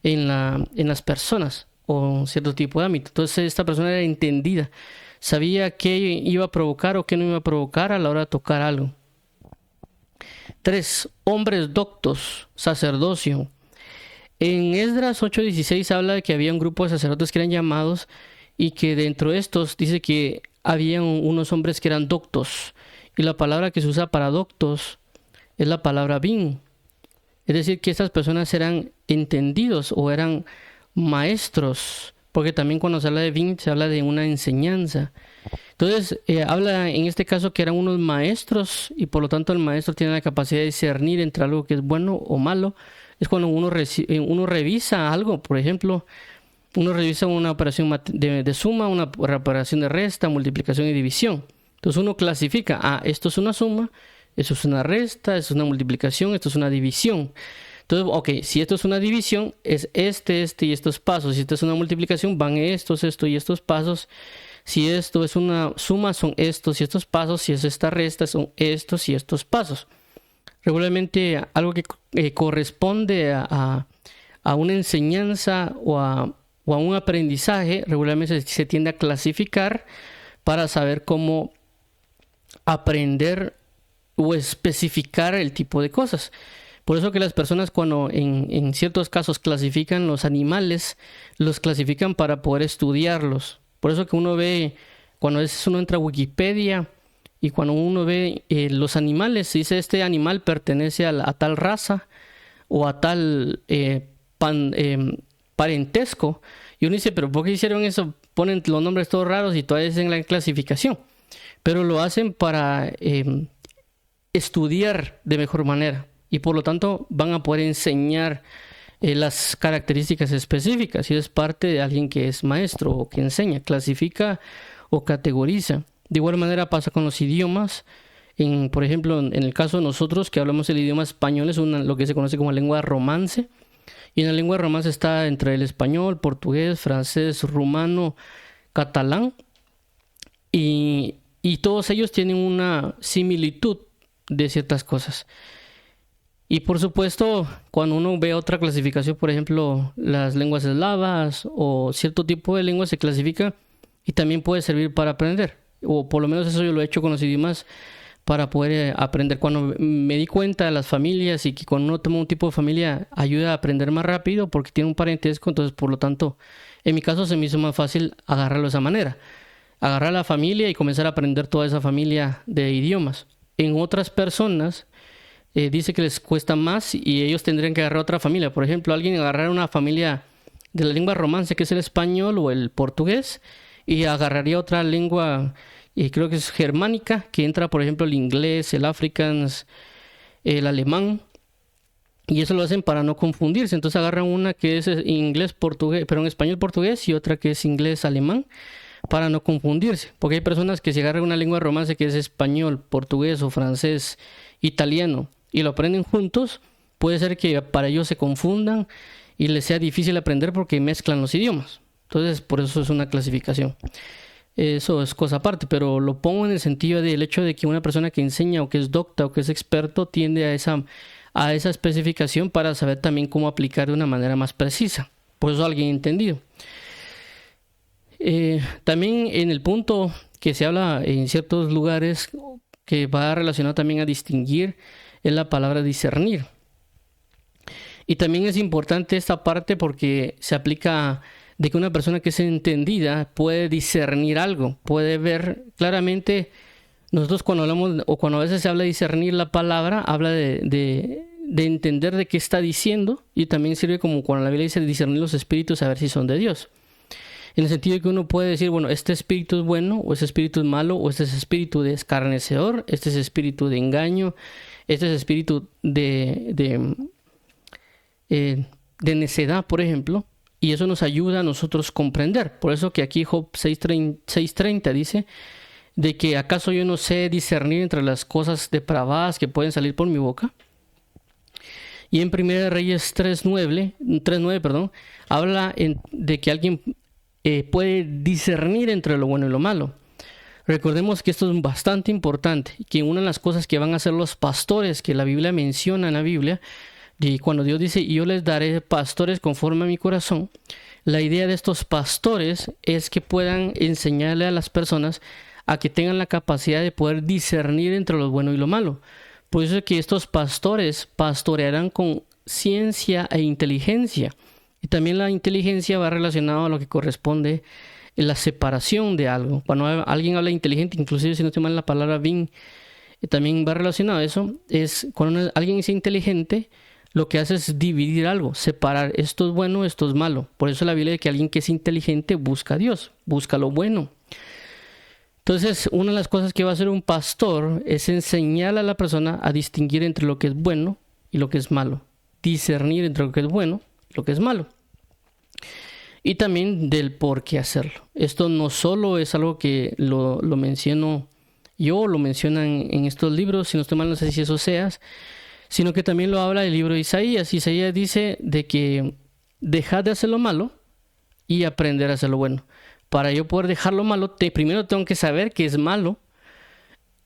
S1: en las personas o cierto tipo de ámbito. Entonces esta persona era entendida, sabía qué iba a provocar o qué no iba a provocar a la hora de tocar algo. 3. Hombres doctos, sacerdocio. En Esdras 8:16 habla de que había un grupo de sacerdotes que eran llamados y que dentro de estos dice que había unos hombres que eran doctos. Y la palabra que se usa para doctos es la palabra bin. Es decir, que estas personas eran entendidos o eran maestros. Porque también cuando se habla de bin se habla de una enseñanza. Entonces habla en este caso que eran unos maestros y por lo tanto el maestro tiene la capacidad de discernir entre algo que es bueno o malo. Es cuando uno revisa algo, por ejemplo, uno revisa una operación de suma, una operación de resta, multiplicación y división. Entonces uno clasifica, esto es una suma, esto es una resta, esto es una multiplicación, esto es una división. Entonces, ok, si esto es una división, es este y estos pasos. Si esto es una multiplicación, van estos y estos pasos. Si esto es una suma, son estos y estos pasos. Si es esta resta, son estos y estos pasos. Regularmente algo que corresponde a una enseñanza o a un aprendizaje, regularmente se tiende a clasificar para saber cómo aprender o especificar el tipo de cosas. Por eso que las personas cuando en ciertos casos clasifican los animales, los clasifican para poder estudiarlos. Por eso que uno ve, cuando uno entra a Wikipedia y cuando uno ve los animales, dice este animal pertenece a tal raza o a tal parentesco. Y uno dice, pero ¿por qué hicieron eso? Ponen los nombres todos raros y todavía dicen la clasificación. Pero lo hacen para estudiar de mejor manera. Y por lo tanto van a poder enseñar las características específicas. Y es parte de alguien que es maestro o que enseña, clasifica o categoriza. De igual manera pasa con los idiomas. Por ejemplo, en el caso de nosotros que hablamos el idioma español, es lo que se conoce como lengua romance. Y en la lengua romance está entre el español, portugués, francés, rumano, catalán. Y todos ellos tienen una similitud de ciertas cosas. Y por supuesto, cuando uno ve otra clasificación, por ejemplo, las lenguas eslavas o cierto tipo de lenguas se clasifica y también puede servir para aprender. O por lo menos eso yo lo he hecho con los idiomas para poder aprender. Cuando me di cuenta de las familias y que cuando uno toma un tipo de familia ayuda a aprender más rápido porque tiene un parentesco, entonces por lo tanto, en mi caso se me hizo más fácil agarrarlo de esa manera. Agarrar la familia y comenzar a aprender toda esa familia de idiomas. En otras personas dice que les cuesta más y ellos tendrían que agarrar otra familia. Por ejemplo, alguien agarrar una familia de la lengua romance, que es el español o el portugués, y agarraría otra lengua, creo que es germánica, que entra, por ejemplo, el inglés, el afrikaans, el alemán, y eso lo hacen para no confundirse. Entonces agarran una que es inglés, portugués, pero en español, portugués, y otra que es inglés, alemán, para no confundirse. Porque hay personas que si agarran una lengua romance que es español, portugués o francés, italiano, y lo aprenden juntos, puede ser que para ellos se confundan y les sea difícil aprender porque mezclan los idiomas. Entonces, por eso es una clasificación. Eso es cosa aparte, pero lo pongo en el sentido del hecho de que una persona que enseña o que es docta o que es experto tiende a esa especificación para saber también cómo aplicar de una manera más precisa. Por eso alguien entendido. También en el punto que se habla en ciertos lugares que va relacionado también a distinguir es la palabra discernir. Y también es importante esta parte porque se aplica de que una persona que es entendida puede discernir algo, puede ver claramente. Nosotros cuando hablamos o cuando a veces se habla de discernir la palabra, habla de entender de qué está diciendo, y también sirve como cuando la Biblia dice discernir los espíritus a ver si son de Dios. En el sentido de que uno puede decir, bueno, este espíritu es bueno, o este espíritu es malo, o este es espíritu de escarnecedor, este es espíritu de engaño, este es espíritu de necedad, por ejemplo. Y eso nos ayuda a nosotros comprender. Por eso que aquí Job 6:30 dice de que ¿acaso yo no sé discernir entre las cosas depravadas que pueden salir por mi boca? Y en 1 Reyes 3:9, habla de que alguien puede discernir entre lo bueno y lo malo. Recordemos que esto es bastante importante, que una de las cosas que van a hacer los pastores, que la Biblia menciona en la Biblia, y cuando Dios dice, yo les daré pastores conforme a mi corazón, la idea de estos pastores es que puedan enseñarle a las personas a que tengan la capacidad de poder discernir entre lo bueno y lo malo. Por eso es que estos pastores pastorearán con ciencia e inteligencia. Y también la inteligencia va relacionada a lo que corresponde en la separación de algo. Cuando alguien habla inteligente, inclusive si no estoy mal la palabra bin, también va relacionado a eso. Es cuando alguien es inteligente, lo que hace es dividir algo, separar esto es bueno, esto es malo. Por eso la Biblia dice que alguien que es inteligente busca a Dios, busca lo bueno. Entonces, una de las cosas que va a hacer un pastor es enseñar a la persona a distinguir entre lo que es bueno y lo que es malo. Discernir entre lo que es bueno y lo que es malo. Y también del por qué hacerlo. Esto no solo es algo que lo menciono yo, lo mencionan en estos libros, si no estoy mal, no sé si eso seas, sino que también lo habla el libro de Isaías. Isaías dice de que dejad de hacer lo malo y aprender a hacer lo bueno. para yo poder dejar lo malo, primero tengo que saber que es malo.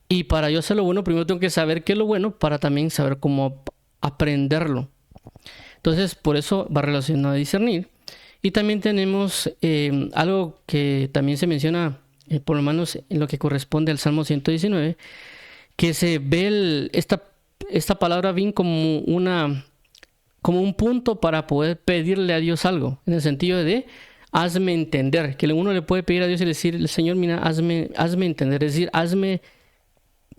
S1: Y para yo hacer lo bueno, primero tengo que saber qué es lo bueno para también saber cómo aprenderlo. Entonces, por eso va relacionado a discernir. Y también tenemos algo que también se menciona, por lo menos en lo que corresponde al Salmo 119, que se ve esta palabra bien como un punto para poder pedirle a Dios algo, en el sentido de hazme entender, que uno le puede pedir a Dios y decir, Señor, mira, hazme entender, es decir, hazme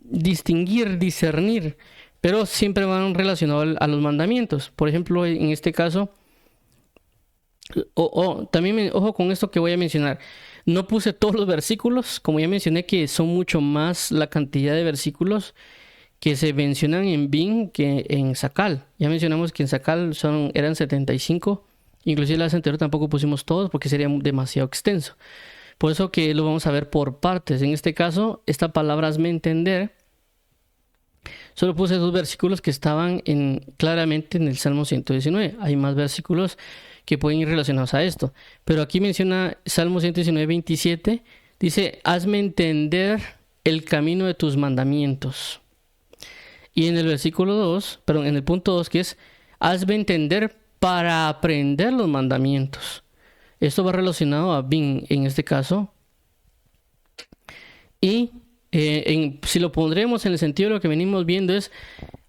S1: distinguir, discernir, pero siempre van relacionados a los mandamientos. Por ejemplo, en este caso, también ojo con esto que voy a mencionar. No puse todos los versículos, como ya mencioné, que son mucho más la cantidad de versículos que se mencionan en Bin que en Sakal. Ya mencionamos que en Sakal eran 75. Inclusive la vez anterior tampoco pusimos todos porque sería demasiado extenso. Por eso que lo vamos a ver por partes. En este caso, esta palabra hazme entender, solo puse 2 versículos que estaban claramente en el Salmo 119. Hay más versículos que pueden ir relacionados a esto. Pero aquí menciona Salmo 119, 27. Dice, hazme entender el camino de tus mandamientos. Y en el versículo 2, perdón, en el punto 2, que es, hazme entender para aprender los mandamientos. Esto va relacionado a Bin en este caso. Y si lo pondremos en el sentido de lo que venimos viendo es,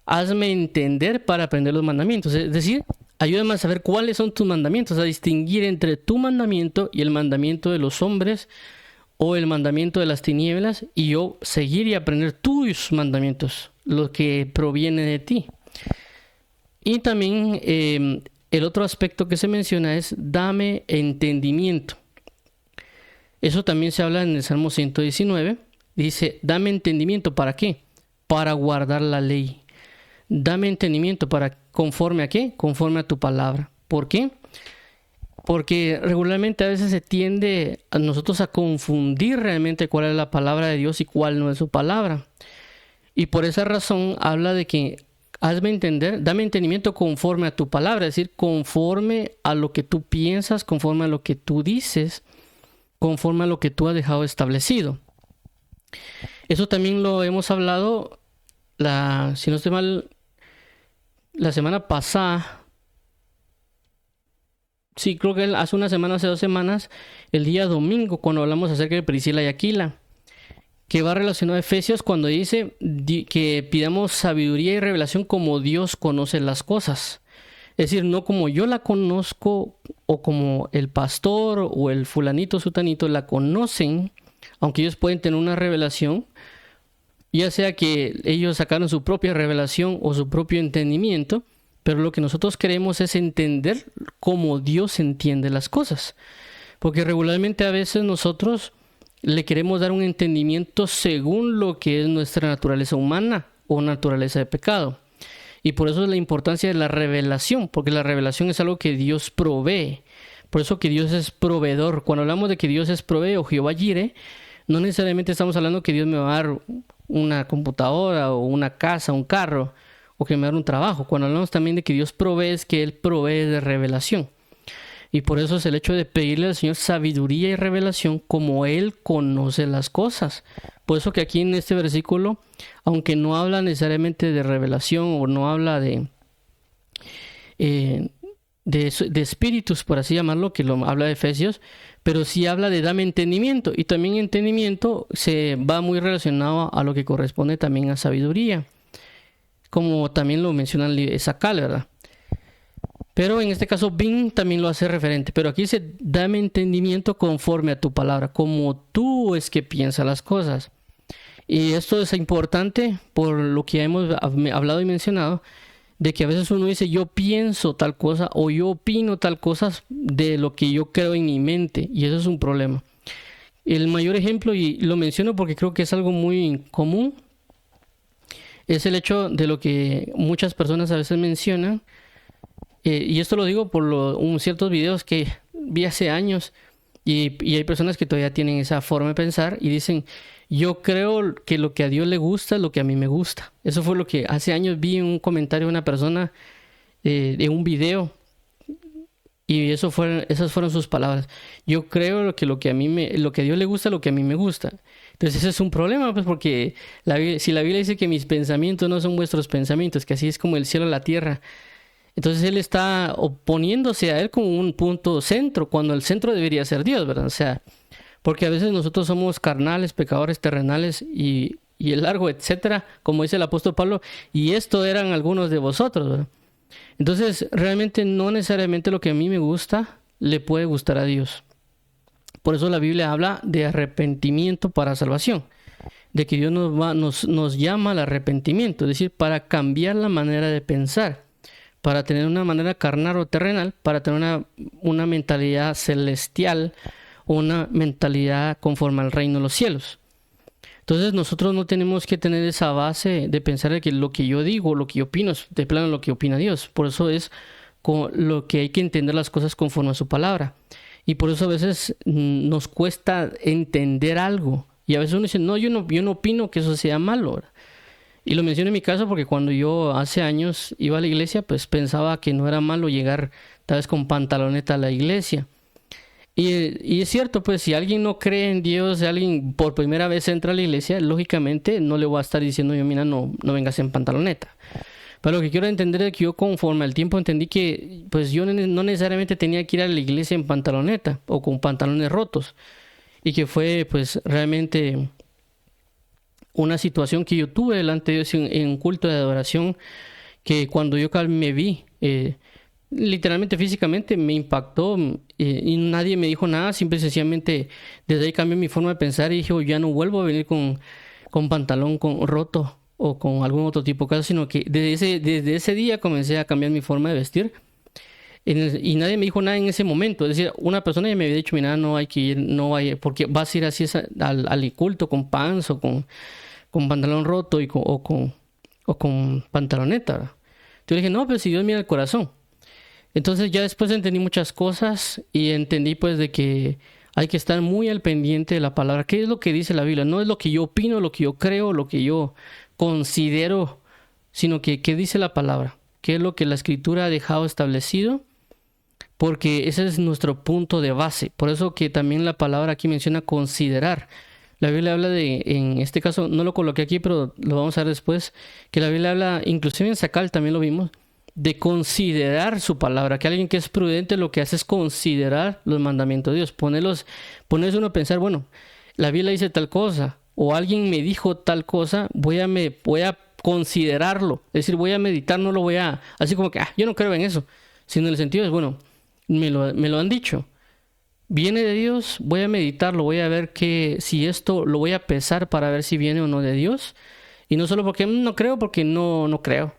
S1: hazme entender para aprender los mandamientos. Es decir, ayúdame a saber cuáles son tus mandamientos, a distinguir entre tu mandamiento y el mandamiento de los hombres o el mandamiento de las tinieblas, y yo seguir y aprender tus mandamientos, lo que proviene de ti. Y también el otro aspecto que se menciona es dame entendimiento. Eso también se habla en el Salmo 119. Dice, dame entendimiento, ¿para qué? Para guardar la ley. Dame entendimiento para, ¿conforme a qué? Conforme a tu palabra. ¿Por qué? Porque regularmente a veces se tiende a nosotros a confundir realmente cuál es la palabra de Dios y cuál no es su palabra. Y por esa razón habla de que hazme entender, dame entendimiento conforme a tu palabra, es decir, conforme a lo que tú piensas, conforme a lo que tú dices, conforme a lo que tú has dejado establecido. Eso también lo hemos hablado, si no estoy mal, la semana pasada. Sí, creo que hace una semana, hace 2 semanas, el día domingo, cuando hablamos acerca de Priscila y Aquila, que va relacionado a Efesios cuando dice que pidamos sabiduría y revelación como Dios conoce las cosas. Es decir, no como yo la conozco o como el pastor o el fulanito, sutanito la conocen, aunque ellos pueden tener una revelación, ya sea que ellos sacaron su propia revelación o su propio entendimiento, pero lo que nosotros queremos es entender cómo Dios entiende las cosas. Porque regularmente a veces nosotros le queremos dar un entendimiento según lo que es nuestra naturaleza humana o naturaleza de pecado. Y por eso es la importancia de la revelación, porque la revelación es algo que Dios provee. Por eso que Dios es proveedor. Cuando hablamos de que Dios es proveedor o Jehová Jireh, no necesariamente estamos hablando que Dios me va a dar una computadora o una casa, un carro, o que me va a dar un trabajo. Cuando hablamos también de que Dios provee, es que Él provee de revelación. Y por eso es el hecho de pedirle al Señor sabiduría y revelación como Él conoce las cosas. Por eso que aquí en este versículo, aunque no habla necesariamente de revelación o no habla de espíritus, por así llamarlo, que lo habla de Efesios, pero sí habla de dame entendimiento. Y también entendimiento se va muy relacionado a lo que corresponde también a sabiduría, como también lo menciona Sakal, ¿verdad? Pero en este caso Bin también lo hace referente. Pero aquí dice, dame entendimiento conforme a tu palabra, como tú es que piensas las cosas. Y esto es importante por lo que hemos hablado y mencionado, de que a veces uno dice, yo pienso tal cosa o yo opino tal cosa de lo que yo creo en mi mente. Y eso es un problema. El mayor ejemplo, y lo menciono porque creo que es algo muy común, es el hecho de lo que muchas personas a veces mencionan. Y esto lo digo por ciertos videos que vi hace años y hay personas que todavía tienen esa forma de pensar y dicen, yo creo que lo que a Dios le gusta es lo que a mí me gusta. Eso fue lo que hace años vi en un comentario de una persona de un video Y esas fueron sus palabras. Yo creo lo que a Dios le gusta, lo que a mí me gusta. Entonces ese es un problema, pues porque si la Biblia dice que mis pensamientos no son vuestros pensamientos, que así es como el cielo y la tierra, entonces él está oponiéndose a él como un punto centro, cuando el centro debería ser Dios, ¿verdad? O sea, porque a veces nosotros somos carnales, pecadores terrenales y el largo, etcétera, como dice el apóstol Pablo, y esto eran algunos de vosotros, ¿verdad? Entonces, realmente no necesariamente lo que a mí me gusta le puede gustar a Dios. Por eso la Biblia habla de arrepentimiento para salvación, de que Dios nos llama al arrepentimiento, es decir, para cambiar la manera de pensar, para tener una manera carnal o terrenal, para tener una mentalidad celestial, una mentalidad conforme al reino de los cielos. Entonces nosotros no tenemos que tener esa base de pensar de que lo que yo digo, lo que yo opino, es de plano lo que opina Dios. Por eso es lo que hay que entender las cosas conforme a su palabra. Y por eso a veces nos cuesta entender algo. Y a veces uno dice, no, yo no opino que eso sea malo, ¿verdad? Y lo menciono en mi caso porque cuando yo hace años iba a la iglesia, pues pensaba que no era malo llegar tal vez con pantaloneta a la iglesia. Y es cierto, pues si alguien no cree en Dios, si alguien por primera vez entra a la iglesia, lógicamente no le voy a estar diciendo yo, mira, no vengas en pantaloneta. Pero lo que quiero entender es que yo conforme al tiempo entendí que pues yo no necesariamente tenía que ir a la iglesia en pantaloneta o con pantalones rotos. Y que fue pues realmente una situación que yo tuve delante de Dios en un culto de adoración, que cuando yo me vi, literalmente físicamente me impactó, y nadie me dijo nada, simple y sencillamente desde ahí cambié mi forma de pensar y dije, oh, ya no vuelvo a venir con pantalón roto o con algún otro tipo de caso, sino que desde ese día comencé a cambiar mi forma de vestir. Y nadie me dijo nada en ese momento. Es decir, una persona ya me había dicho, mira, no hay que ir, no vaya, porque vas a ir así al culto con pants o con pantalón roto o con pantaloneta, ¿verdad? Yo le dije, no, pero si Dios mira el corazón. Entonces ya después entendí muchas cosas y entendí pues de que hay que estar muy al pendiente de la palabra. ¿Qué es lo que dice la Biblia? No es lo que yo opino, lo que yo creo, lo que yo considero, sino que qué dice la palabra. ¿Qué es lo que la Escritura ha dejado establecido? Porque ese es nuestro punto de base. Por eso que también la palabra aquí menciona considerar. La Biblia habla en este caso, no lo coloqué aquí, pero lo vamos a ver después, que la Biblia habla, inclusive en Sacal también lo vimos, de considerar su palabra, que alguien que es prudente lo que hace es considerar los mandamientos de Dios, ponerse uno a pensar, bueno, la Biblia dice tal cosa, o alguien me dijo tal cosa, voy a considerarlo, es decir, voy a meditar, no lo voy a, así como que, yo no creo en eso, sino en el sentido es, bueno, me lo han dicho, viene de Dios, voy a meditarlo, voy a ver si esto lo voy a pesar para ver si viene o no de Dios, y no solo porque no creo, porque no creo,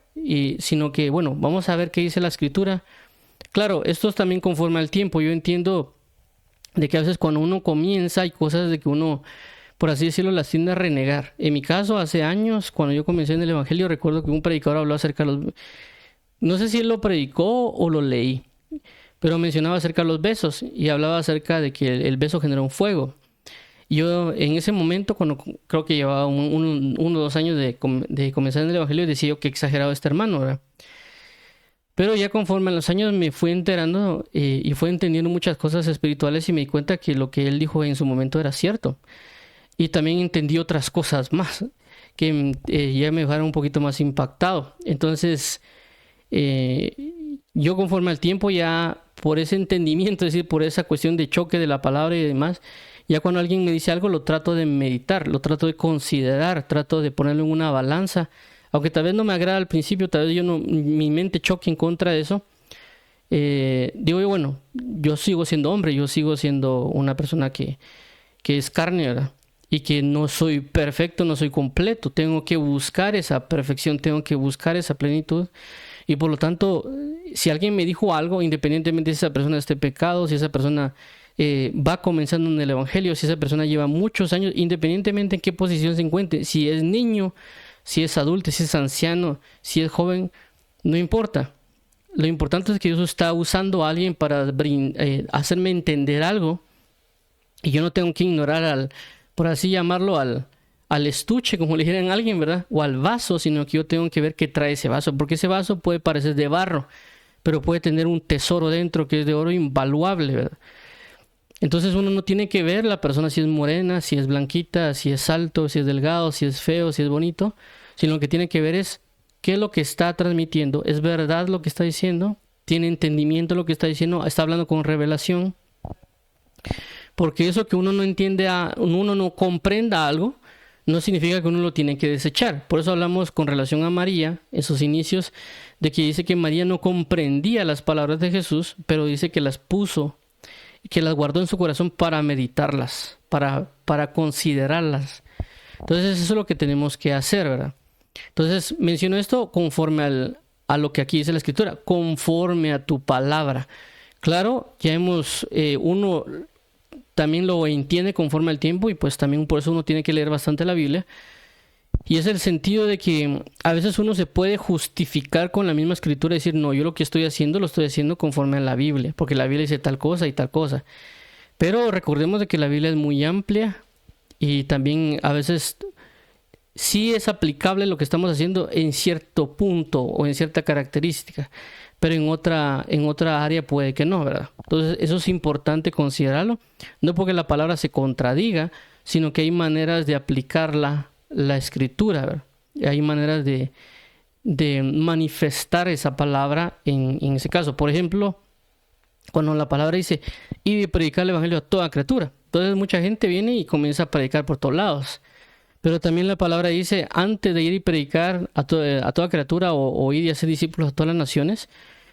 S1: sino que, bueno, vamos a ver qué dice la Escritura. Claro, esto es también conforme al tiempo. Yo entiendo de que a veces cuando uno comienza hay cosas de que uno, por así decirlo, las tiende a renegar. En mi caso, hace años, cuando yo comencé en el Evangelio, recuerdo que un predicador habló acerca de los... No sé si él lo predicó o lo leí, pero mencionaba acerca de los besos y hablaba acerca de que el beso genera un fuego. Yo en ese momento, cuando creo que llevaba 1 o 2 años de comenzar en el Evangelio, decía yo que exagerado este hermano, ¿verdad? Pero ya conforme a los años me fui enterando y fui entendiendo muchas cosas espirituales y me di cuenta que lo que él dijo en su momento era cierto. Y también entendí otras cosas más que ya me dejaron un poquito más impactado. Entonces, yo conforme al tiempo ya por ese entendimiento, es decir, por esa cuestión de choque de la palabra y demás, ya cuando alguien me dice algo lo trato de meditar, lo trato de considerar, trato de ponerlo en una balanza, aunque tal vez no me agrada al principio, tal vez mi mente choque en contra de eso. Digo yo, bueno, yo sigo siendo hombre, yo sigo siendo una persona que es carne, ¿verdad? Y que no soy perfecto, no soy completo, tengo que buscar esa perfección, tengo que buscar esa plenitud. Y por lo tanto, si alguien me dijo algo, independientemente si esa persona esté pecado, si esa persona va comenzando en el Evangelio, si esa persona lleva muchos años, independientemente en qué posición se encuentre, si es niño, si es adulto, si es anciano, si es joven, no importa. Lo importante es que Dios está usando a alguien para hacerme entender algo y yo no tengo que ignorar por así llamarlo, al estuche, como le dijeran a alguien, ¿verdad? O al vaso, sino que yo tengo que ver qué trae ese vaso, porque ese vaso puede parecer de barro, pero puede tener un tesoro dentro que es de oro invaluable, ¿verdad? Entonces uno no tiene que ver la persona si es morena, si es blanquita, si es alto, si es delgado, si es feo, si es bonito, sino lo que tiene que ver es qué es lo que está transmitiendo, es verdad lo que está diciendo, tiene entendimiento de lo que está diciendo, está hablando con revelación, porque eso que uno no entiende, uno no comprenda algo, no significa que uno lo tiene que desechar. Por eso hablamos con relación a María, en sus inicios, de que dice que María no comprendía las palabras de Jesús, pero dice que las puso, que las guardó en su corazón para meditarlas, para considerarlas. Entonces eso es lo que tenemos que hacer, ¿verdad? Entonces menciono esto conforme a lo que aquí dice la Escritura, conforme a tu palabra. Claro, ya uno también lo entiende conforme al tiempo y pues también por eso uno tiene que leer bastante la Biblia. Y es el sentido de que a veces uno se puede justificar con la misma Escritura y decir, no, yo lo que estoy haciendo lo estoy haciendo conforme a la Biblia, porque la Biblia dice tal cosa y tal cosa. Pero recordemos de que la Biblia es muy amplia y también a veces sí es aplicable lo que estamos haciendo en cierto punto o en cierta característica, pero en otra área puede que no, ¿verdad? Entonces eso es importante considerarlo, no porque la palabra se contradiga, sino que hay maneras de aplicar la Escritura, ¿verdad? Hay maneras de manifestar esa palabra en ese caso. Por ejemplo, cuando la palabra dice, id y predicar el evangelio a toda criatura, entonces mucha gente viene y comienza a predicar por todos lados. Pero también la palabra dice, antes de ir y predicar a toda criatura o ir y hacer discípulos a todas las naciones,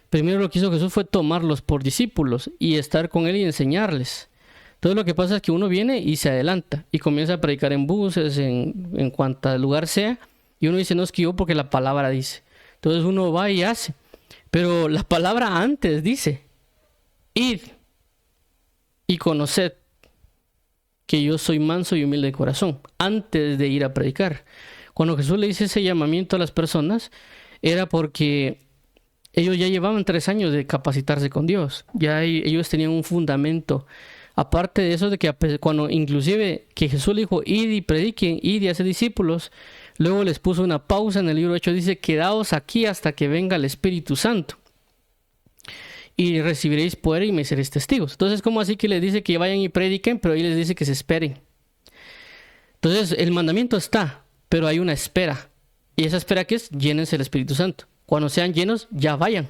S1: primero lo que hizo Jesús fue tomarlos por discípulos y estar con él y enseñarles. Entonces lo que pasa es que uno viene y se adelanta y comienza a predicar en buses, en cuanto lugar sea, y uno dice, no, es que yo porque la palabra dice. Entonces uno va y hace. Pero la palabra antes dice, id y conoced que yo soy manso y humilde de corazón, antes de ir a predicar. Cuando Jesús le dice ese llamamiento a las personas, era porque ellos ya llevaban 3 años de capacitarse con Dios. Ya ellos tenían un fundamento. Aparte de eso, de que cuando inclusive que Jesús le dijo, id y prediquen, id y hacer discípulos, luego les puso una pausa en el libro de Hechos, dice, quedaos aquí hasta que venga el Espíritu Santo. Y recibiréis poder y me seréis testigos. Entonces, ¿cómo así que les dice que vayan y prediquen, pero ahí les dice que se esperen? Entonces, el mandamiento está, pero hay una espera. ¿Y esa espera qué es? Llénense el Espíritu Santo. Cuando sean llenos, ya vayan.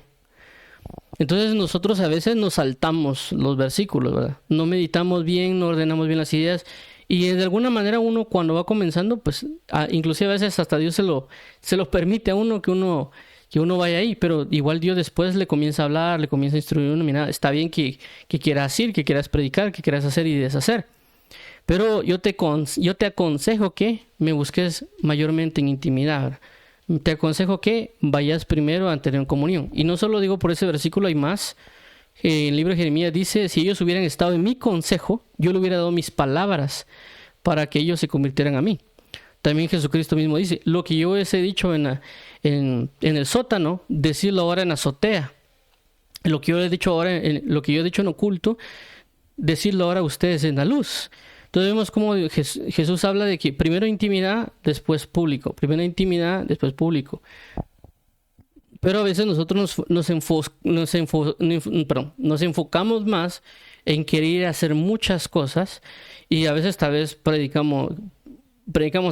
S1: Entonces, nosotros a veces nos saltamos los versículos, ¿verdad? No meditamos bien, no ordenamos bien las ideas. Y de alguna manera uno cuando va comenzando, pues, inclusive a veces hasta Dios se lo permite a uno que uno vaya ahí, pero igual Dios después le comienza a hablar, le comienza a instruir a uno, mira, está bien que quieras ir, que quieras predicar, que quieras hacer y deshacer, pero yo te aconsejo que me busques mayormente en intimidad, te aconsejo que vayas primero a tener comunión, y no solo digo por ese versículo, hay más. En el libro de Jeremías dice, si ellos hubieran estado en mi consejo, yo le hubiera dado mis palabras para que ellos se convirtieran a mí. También Jesucristo mismo dice, lo que yo les he dicho en el sótano, decirlo ahora en azotea. Lo que yo he dicho ahora, lo que yo he dicho en oculto, decirlo ahora a ustedes en la luz. Entonces vemos cómo Jesús habla de que primero intimidad, después público. Primero intimidad, después público. Pero a veces nosotros nos enfocamos más en querer hacer muchas cosas y a veces tal vez predicamos,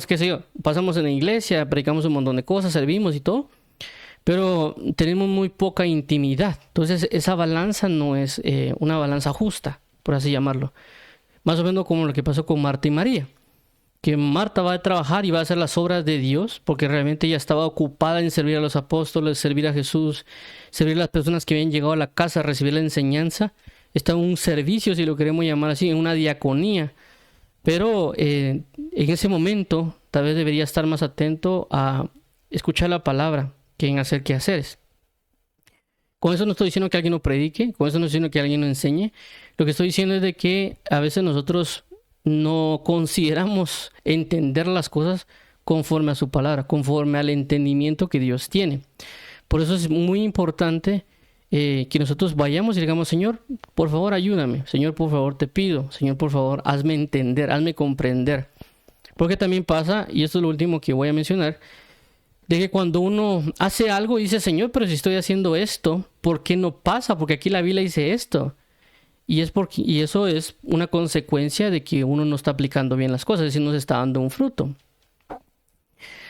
S1: qué sé yo, pasamos en la iglesia, predicamos un montón de cosas, servimos y todo, pero tenemos muy poca intimidad. Entonces esa balanza no es una balanza justa, por así llamarlo. Más o menos como lo que pasó con Marta y María, que Marta va a trabajar y va a hacer las obras de Dios, porque realmente ella estaba ocupada en servir a los apóstoles, servir a Jesús, servir a las personas que habían llegado a la casa a recibir la enseñanza. Está en un servicio, si lo queremos llamar así, en una diaconía. Pero en ese momento tal vez debería estar más atento a escuchar la palabra que en hacer quehaceres. Con eso no estoy diciendo que alguien no predique, con eso no estoy diciendo que alguien no enseñe. Lo que estoy diciendo es de que a veces nosotros no consideramos entender las cosas conforme a su palabra, conforme al entendimiento que Dios tiene. Por eso es muy importante que nosotros vayamos y digamos, Señor, por favor ayúdame, Señor, por favor te pido, Señor, por favor hazme entender, hazme comprender. Porque también pasa, y esto es lo último que voy a mencionar, de que cuando uno hace algo y dice, Señor, pero si estoy haciendo esto, ¿por qué no pasa? Porque aquí la Biblia dice esto. Y eso es una consecuencia de que uno no está aplicando bien las cosas, es decir, no se está dando un fruto.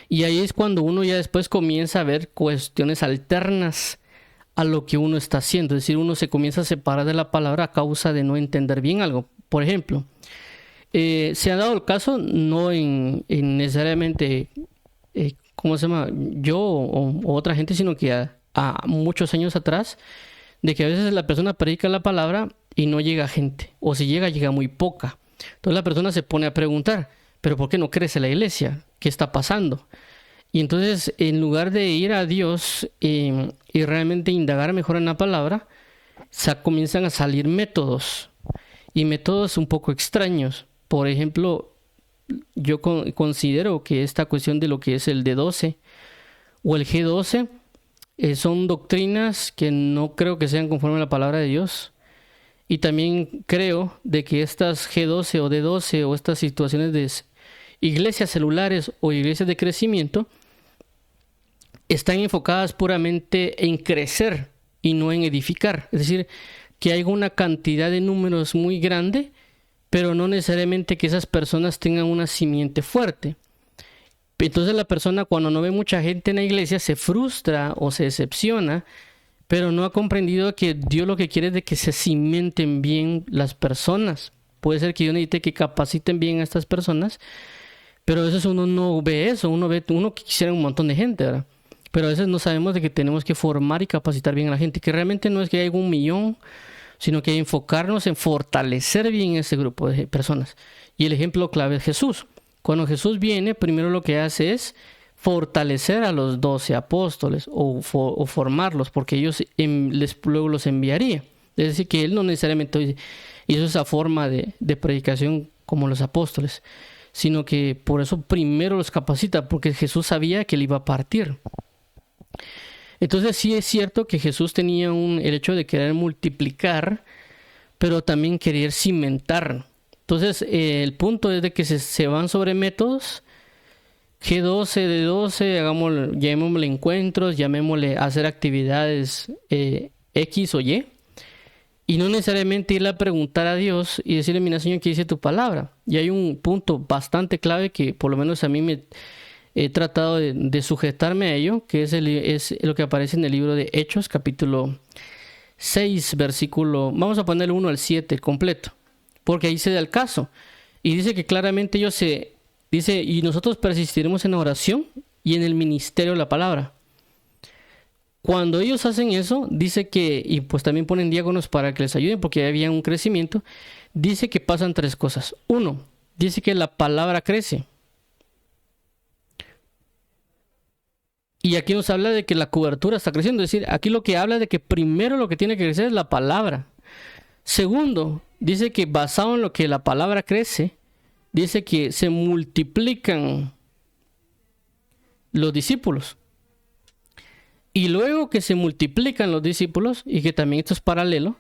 S1: Y ahí es cuando uno ya después comienza a ver cuestiones alternas a lo que uno está haciendo. Es decir, uno se comienza a separar de la palabra a causa de no entender bien algo. Por ejemplo, se ha dado el caso, no en necesariamente, ¿cómo se llama? Yo o otra gente, sino que a muchos años atrás, de que a veces la persona predica la palabra y no llega gente, o si llega, llega muy poca. Entonces la persona se pone a preguntar, ¿pero por qué no crece la iglesia? ¿Qué está pasando? Y entonces, en lugar de ir a Dios y realmente indagar mejor en la palabra, comienzan a salir métodos, y métodos un poco extraños. Por ejemplo, yo considero que esta cuestión de lo que es el D12 o el G12 son doctrinas que no creo que sean conforme a la palabra de Dios. Y también creo de que estas G12 o D12 o estas situaciones de iglesias celulares o iglesias de crecimiento están enfocadas puramente en crecer y no en edificar. Es decir, que hay una cantidad de números muy grande, pero no necesariamente que esas personas tengan una simiente fuerte. Entonces la persona, cuando no ve mucha gente en la iglesia, se frustra o se decepciona, pero no ha comprendido que Dios lo que quiere es de que se cimenten bien las personas. Puede ser que Dios necesite que capaciten bien a estas personas, pero a veces uno no ve eso, uno quisiera un montón de gente, ¿verdad? Pero a veces no sabemos de que tenemos que formar y capacitar bien a la gente, que realmente no es que haya 1 millón, sino que hay que enfocarnos en fortalecer bien ese grupo de personas. Y el ejemplo clave es Jesús. Cuando Jesús viene, primero lo que hace es fortalecer a los 12 apóstoles o formarlos, porque ellos luego los enviaría. Es decir, que él no necesariamente hizo esa forma de predicación como los apóstoles, sino que por eso primero los capacita, porque Jesús sabía que él iba a partir. Entonces sí es cierto que Jesús tenía el hecho de querer multiplicar, pero también querer cimentar. Entonces el punto es de que se van sobre métodos, G12, D12, llamémosle encuentros, llamémosle hacer actividades X o Y, y no necesariamente irle a preguntar a Dios y decirle, mira Señor, ¿qué dice tu palabra? Y hay un punto bastante clave que por lo menos a mí me he tratado de sujetarme a ello, que es lo que aparece en el libro de Hechos, capítulo 6, versículo, vamos a ponerle 1 al 7 completo, porque ahí se da el caso. Y dice que claramente dice, y nosotros persistiremos en la oración y en el ministerio de la palabra. Cuando ellos hacen eso, dice que, y pues también ponen diáconos para que les ayuden, porque había un crecimiento, dice que pasan 3 cosas. 1, dice que la palabra crece. Y aquí nos habla de que la cobertura está creciendo. Es decir, aquí lo que habla de que primero lo que tiene que crecer es la palabra. Segundo, dice que basado en lo que la palabra crece, dice que se multiplican los discípulos. Y luego que se multiplican los discípulos, y que también esto es paralelo,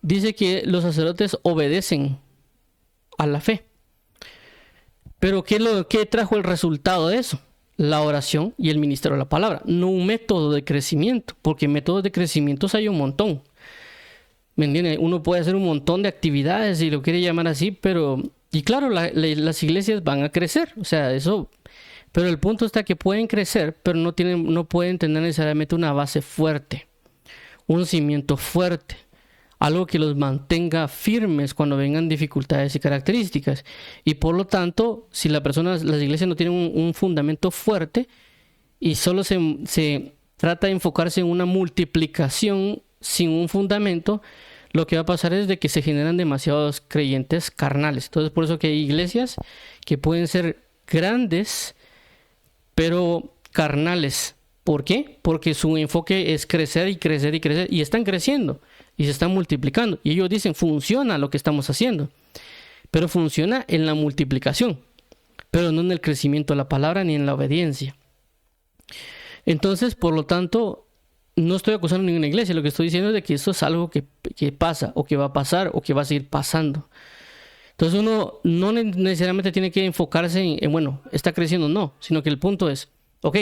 S1: dice que los sacerdotes obedecen a la fe. Pero ¿qué trajo el resultado de eso? La oración y el ministerio de la palabra, no un método de crecimiento, porque métodos de crecimiento hay un montón. ¿Me entiendes? Uno puede hacer un montón de actividades, si lo quiere llamar así, pero... Y claro, las iglesias van a crecer, o sea, eso... Pero el punto está que pueden crecer, pero no pueden tener necesariamente una base fuerte, un cimiento fuerte, algo que los mantenga firmes cuando vengan dificultades y características. Y por lo tanto, si las iglesias no tienen un fundamento fuerte y solo se trata de enfocarse en una multiplicación sin un fundamento, lo que va a pasar es de que se generan demasiados creyentes carnales. Entonces, por eso que hay iglesias que pueden ser grandes, pero carnales. ¿Por qué? Porque su enfoque es crecer y crecer y crecer, y están creciendo y se están multiplicando. Y ellos dicen, funciona lo que estamos haciendo, pero funciona en la multiplicación, pero no en el crecimiento de la palabra ni en la obediencia. Entonces, por lo tanto, no estoy acusando a ninguna iglesia, lo que estoy diciendo es de que esto es algo que pasa, o que va a pasar, o que va a seguir pasando. Entonces uno no necesariamente tiene que enfocarse en bueno, está creciendo, no, sino que el punto es, ok,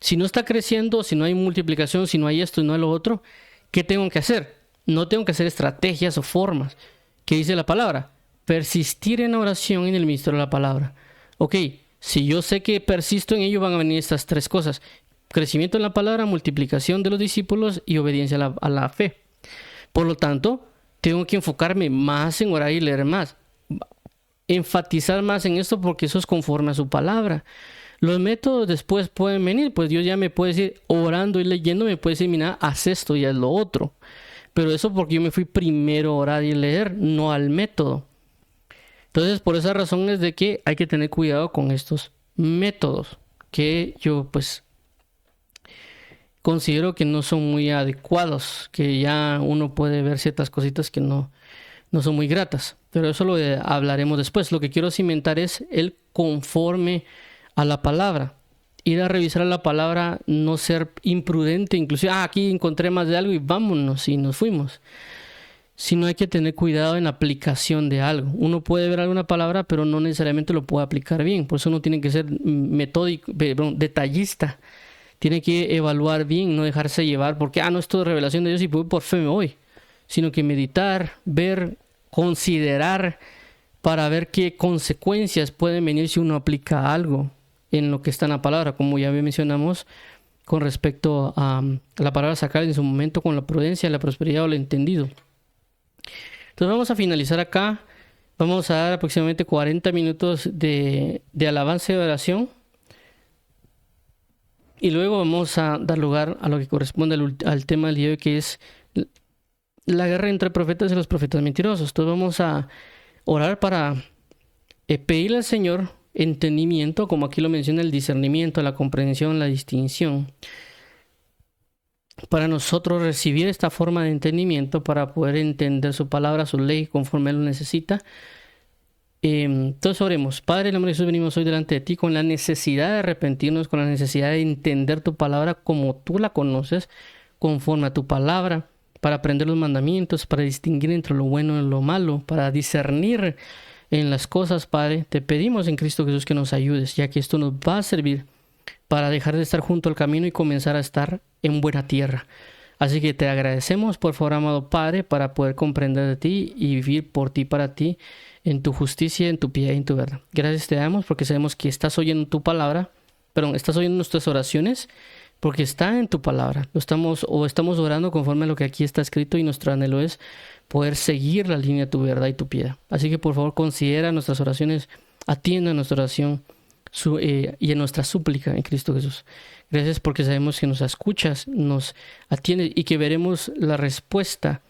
S1: Si no está creciendo, si no hay multiplicación, si no hay esto y no hay lo otro, ¿qué tengo que hacer? No tengo que hacer estrategias o formas. ¿Qué dice la palabra? Persistir en oración en el ministerio de la palabra. Ok, si yo sé que persisto en ello, van a venir estas tres cosas. Crecimiento en la palabra, multiplicación de los discípulos y obediencia a la fe. Por lo tanto, tengo que enfocarme más en orar y leer más. Enfatizar más en esto porque eso es conforme a su palabra. Los métodos después pueden venir, pues Dios ya me puede decir, orando y leyendo, me puede decir, mira, haz esto y haz lo otro. Pero eso porque yo me fui primero a orar y leer, no al método. Entonces, por esa razón es de que hay que tener cuidado con estos métodos que yo, pues, considero que no son muy adecuados, que ya uno puede ver ciertas cositas que no son muy gratas. Pero eso lo hablaremos después. Lo que quiero cimentar es el conforme a la palabra. Ir a revisar la palabra, no ser imprudente, inclusive, aquí encontré más de algo y vámonos y nos fuimos. Sino hay que tener cuidado en la aplicación de algo. Uno puede ver alguna palabra, pero no necesariamente lo puede aplicar bien. Por eso uno tiene que ser metódico, detallista. Tiene que evaluar bien, no dejarse llevar porque, no, esto es revelación de Dios y por fe me voy. Sino que meditar, ver, considerar para ver qué consecuencias pueden venir si uno aplica algo en lo que está en la palabra, como ya mencionamos con respecto a la palabra sacar en su momento con la prudencia, la prosperidad o el entendido. Entonces vamos a finalizar acá. Vamos a dar aproximadamente 40 minutos de alabanza y oración. Y luego vamos a dar lugar a lo que corresponde al tema del día de hoy, que es la guerra entre profetas y los profetas mentirosos. Entonces vamos a orar para pedirle al Señor entendimiento, como aquí lo menciona, el discernimiento, la comprensión, la distinción, para nosotros recibir esta forma de entendimiento para poder entender su palabra, su ley, conforme Él lo necesita. Entonces oremos. Padre, en el nombre de Jesús, venimos hoy delante de ti con la necesidad de arrepentirnos, con la necesidad de entender tu palabra como tú la conoces, conforme a tu palabra, para aprender los mandamientos, para distinguir entre lo bueno y lo malo, para discernir en las cosas. Padre, te pedimos en Cristo Jesús que nos ayudes, ya que esto nos va a servir para dejar de estar junto al camino y comenzar a estar en buena tierra. Así que te agradecemos, por favor, amado Padre, para poder comprender de ti y vivir por ti, para ti, en tu justicia, en tu piedad y en tu verdad. Gracias te damos porque sabemos que estás oyendo tu palabra, estás oyendo nuestras oraciones, porque está en tu palabra. Estamos orando conforme a lo que aquí está escrito y nuestro anhelo es poder seguir la línea de tu verdad y tu piedad. Así que por favor considera nuestras oraciones, atienda nuestra oración y en nuestra súplica en Cristo Jesús. Gracias porque sabemos que nos escuchas, nos atiendes y que veremos la respuesta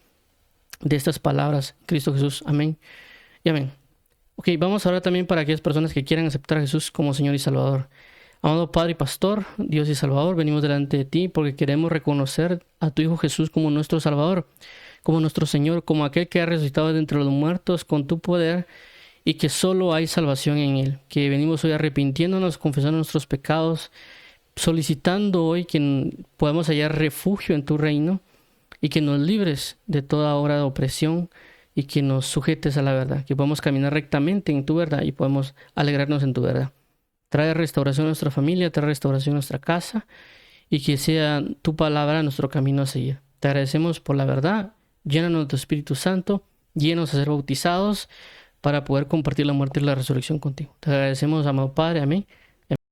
S1: de estas palabras en Cristo Jesús. Amén y amén. Ok, vamos ahora también para aquellas personas que quieran aceptar a Jesús como Señor y Salvador. Amado Padre y Pastor, Dios y Salvador, venimos delante de ti porque queremos reconocer a tu Hijo Jesús como nuestro Salvador, como nuestro Señor, como aquel que ha resucitado de entre los muertos con tu poder y que solo hay salvación en Él. Que venimos hoy arrepintiéndonos, confesando nuestros pecados, solicitando hoy que podamos hallar refugio en tu reino y que nos libres de toda obra de opresión y que nos sujetes a la verdad, que podamos caminar rectamente en tu verdad y podamos alegrarnos en tu verdad. Trae restauración a nuestra familia, trae restauración a nuestra casa y que sea tu palabra nuestro camino a seguir. Te agradecemos por la verdad, llénanos de tu Espíritu Santo, llénanos a ser bautizados para poder compartir la muerte y la resurrección contigo. Te agradecemos, amado Padre, amén.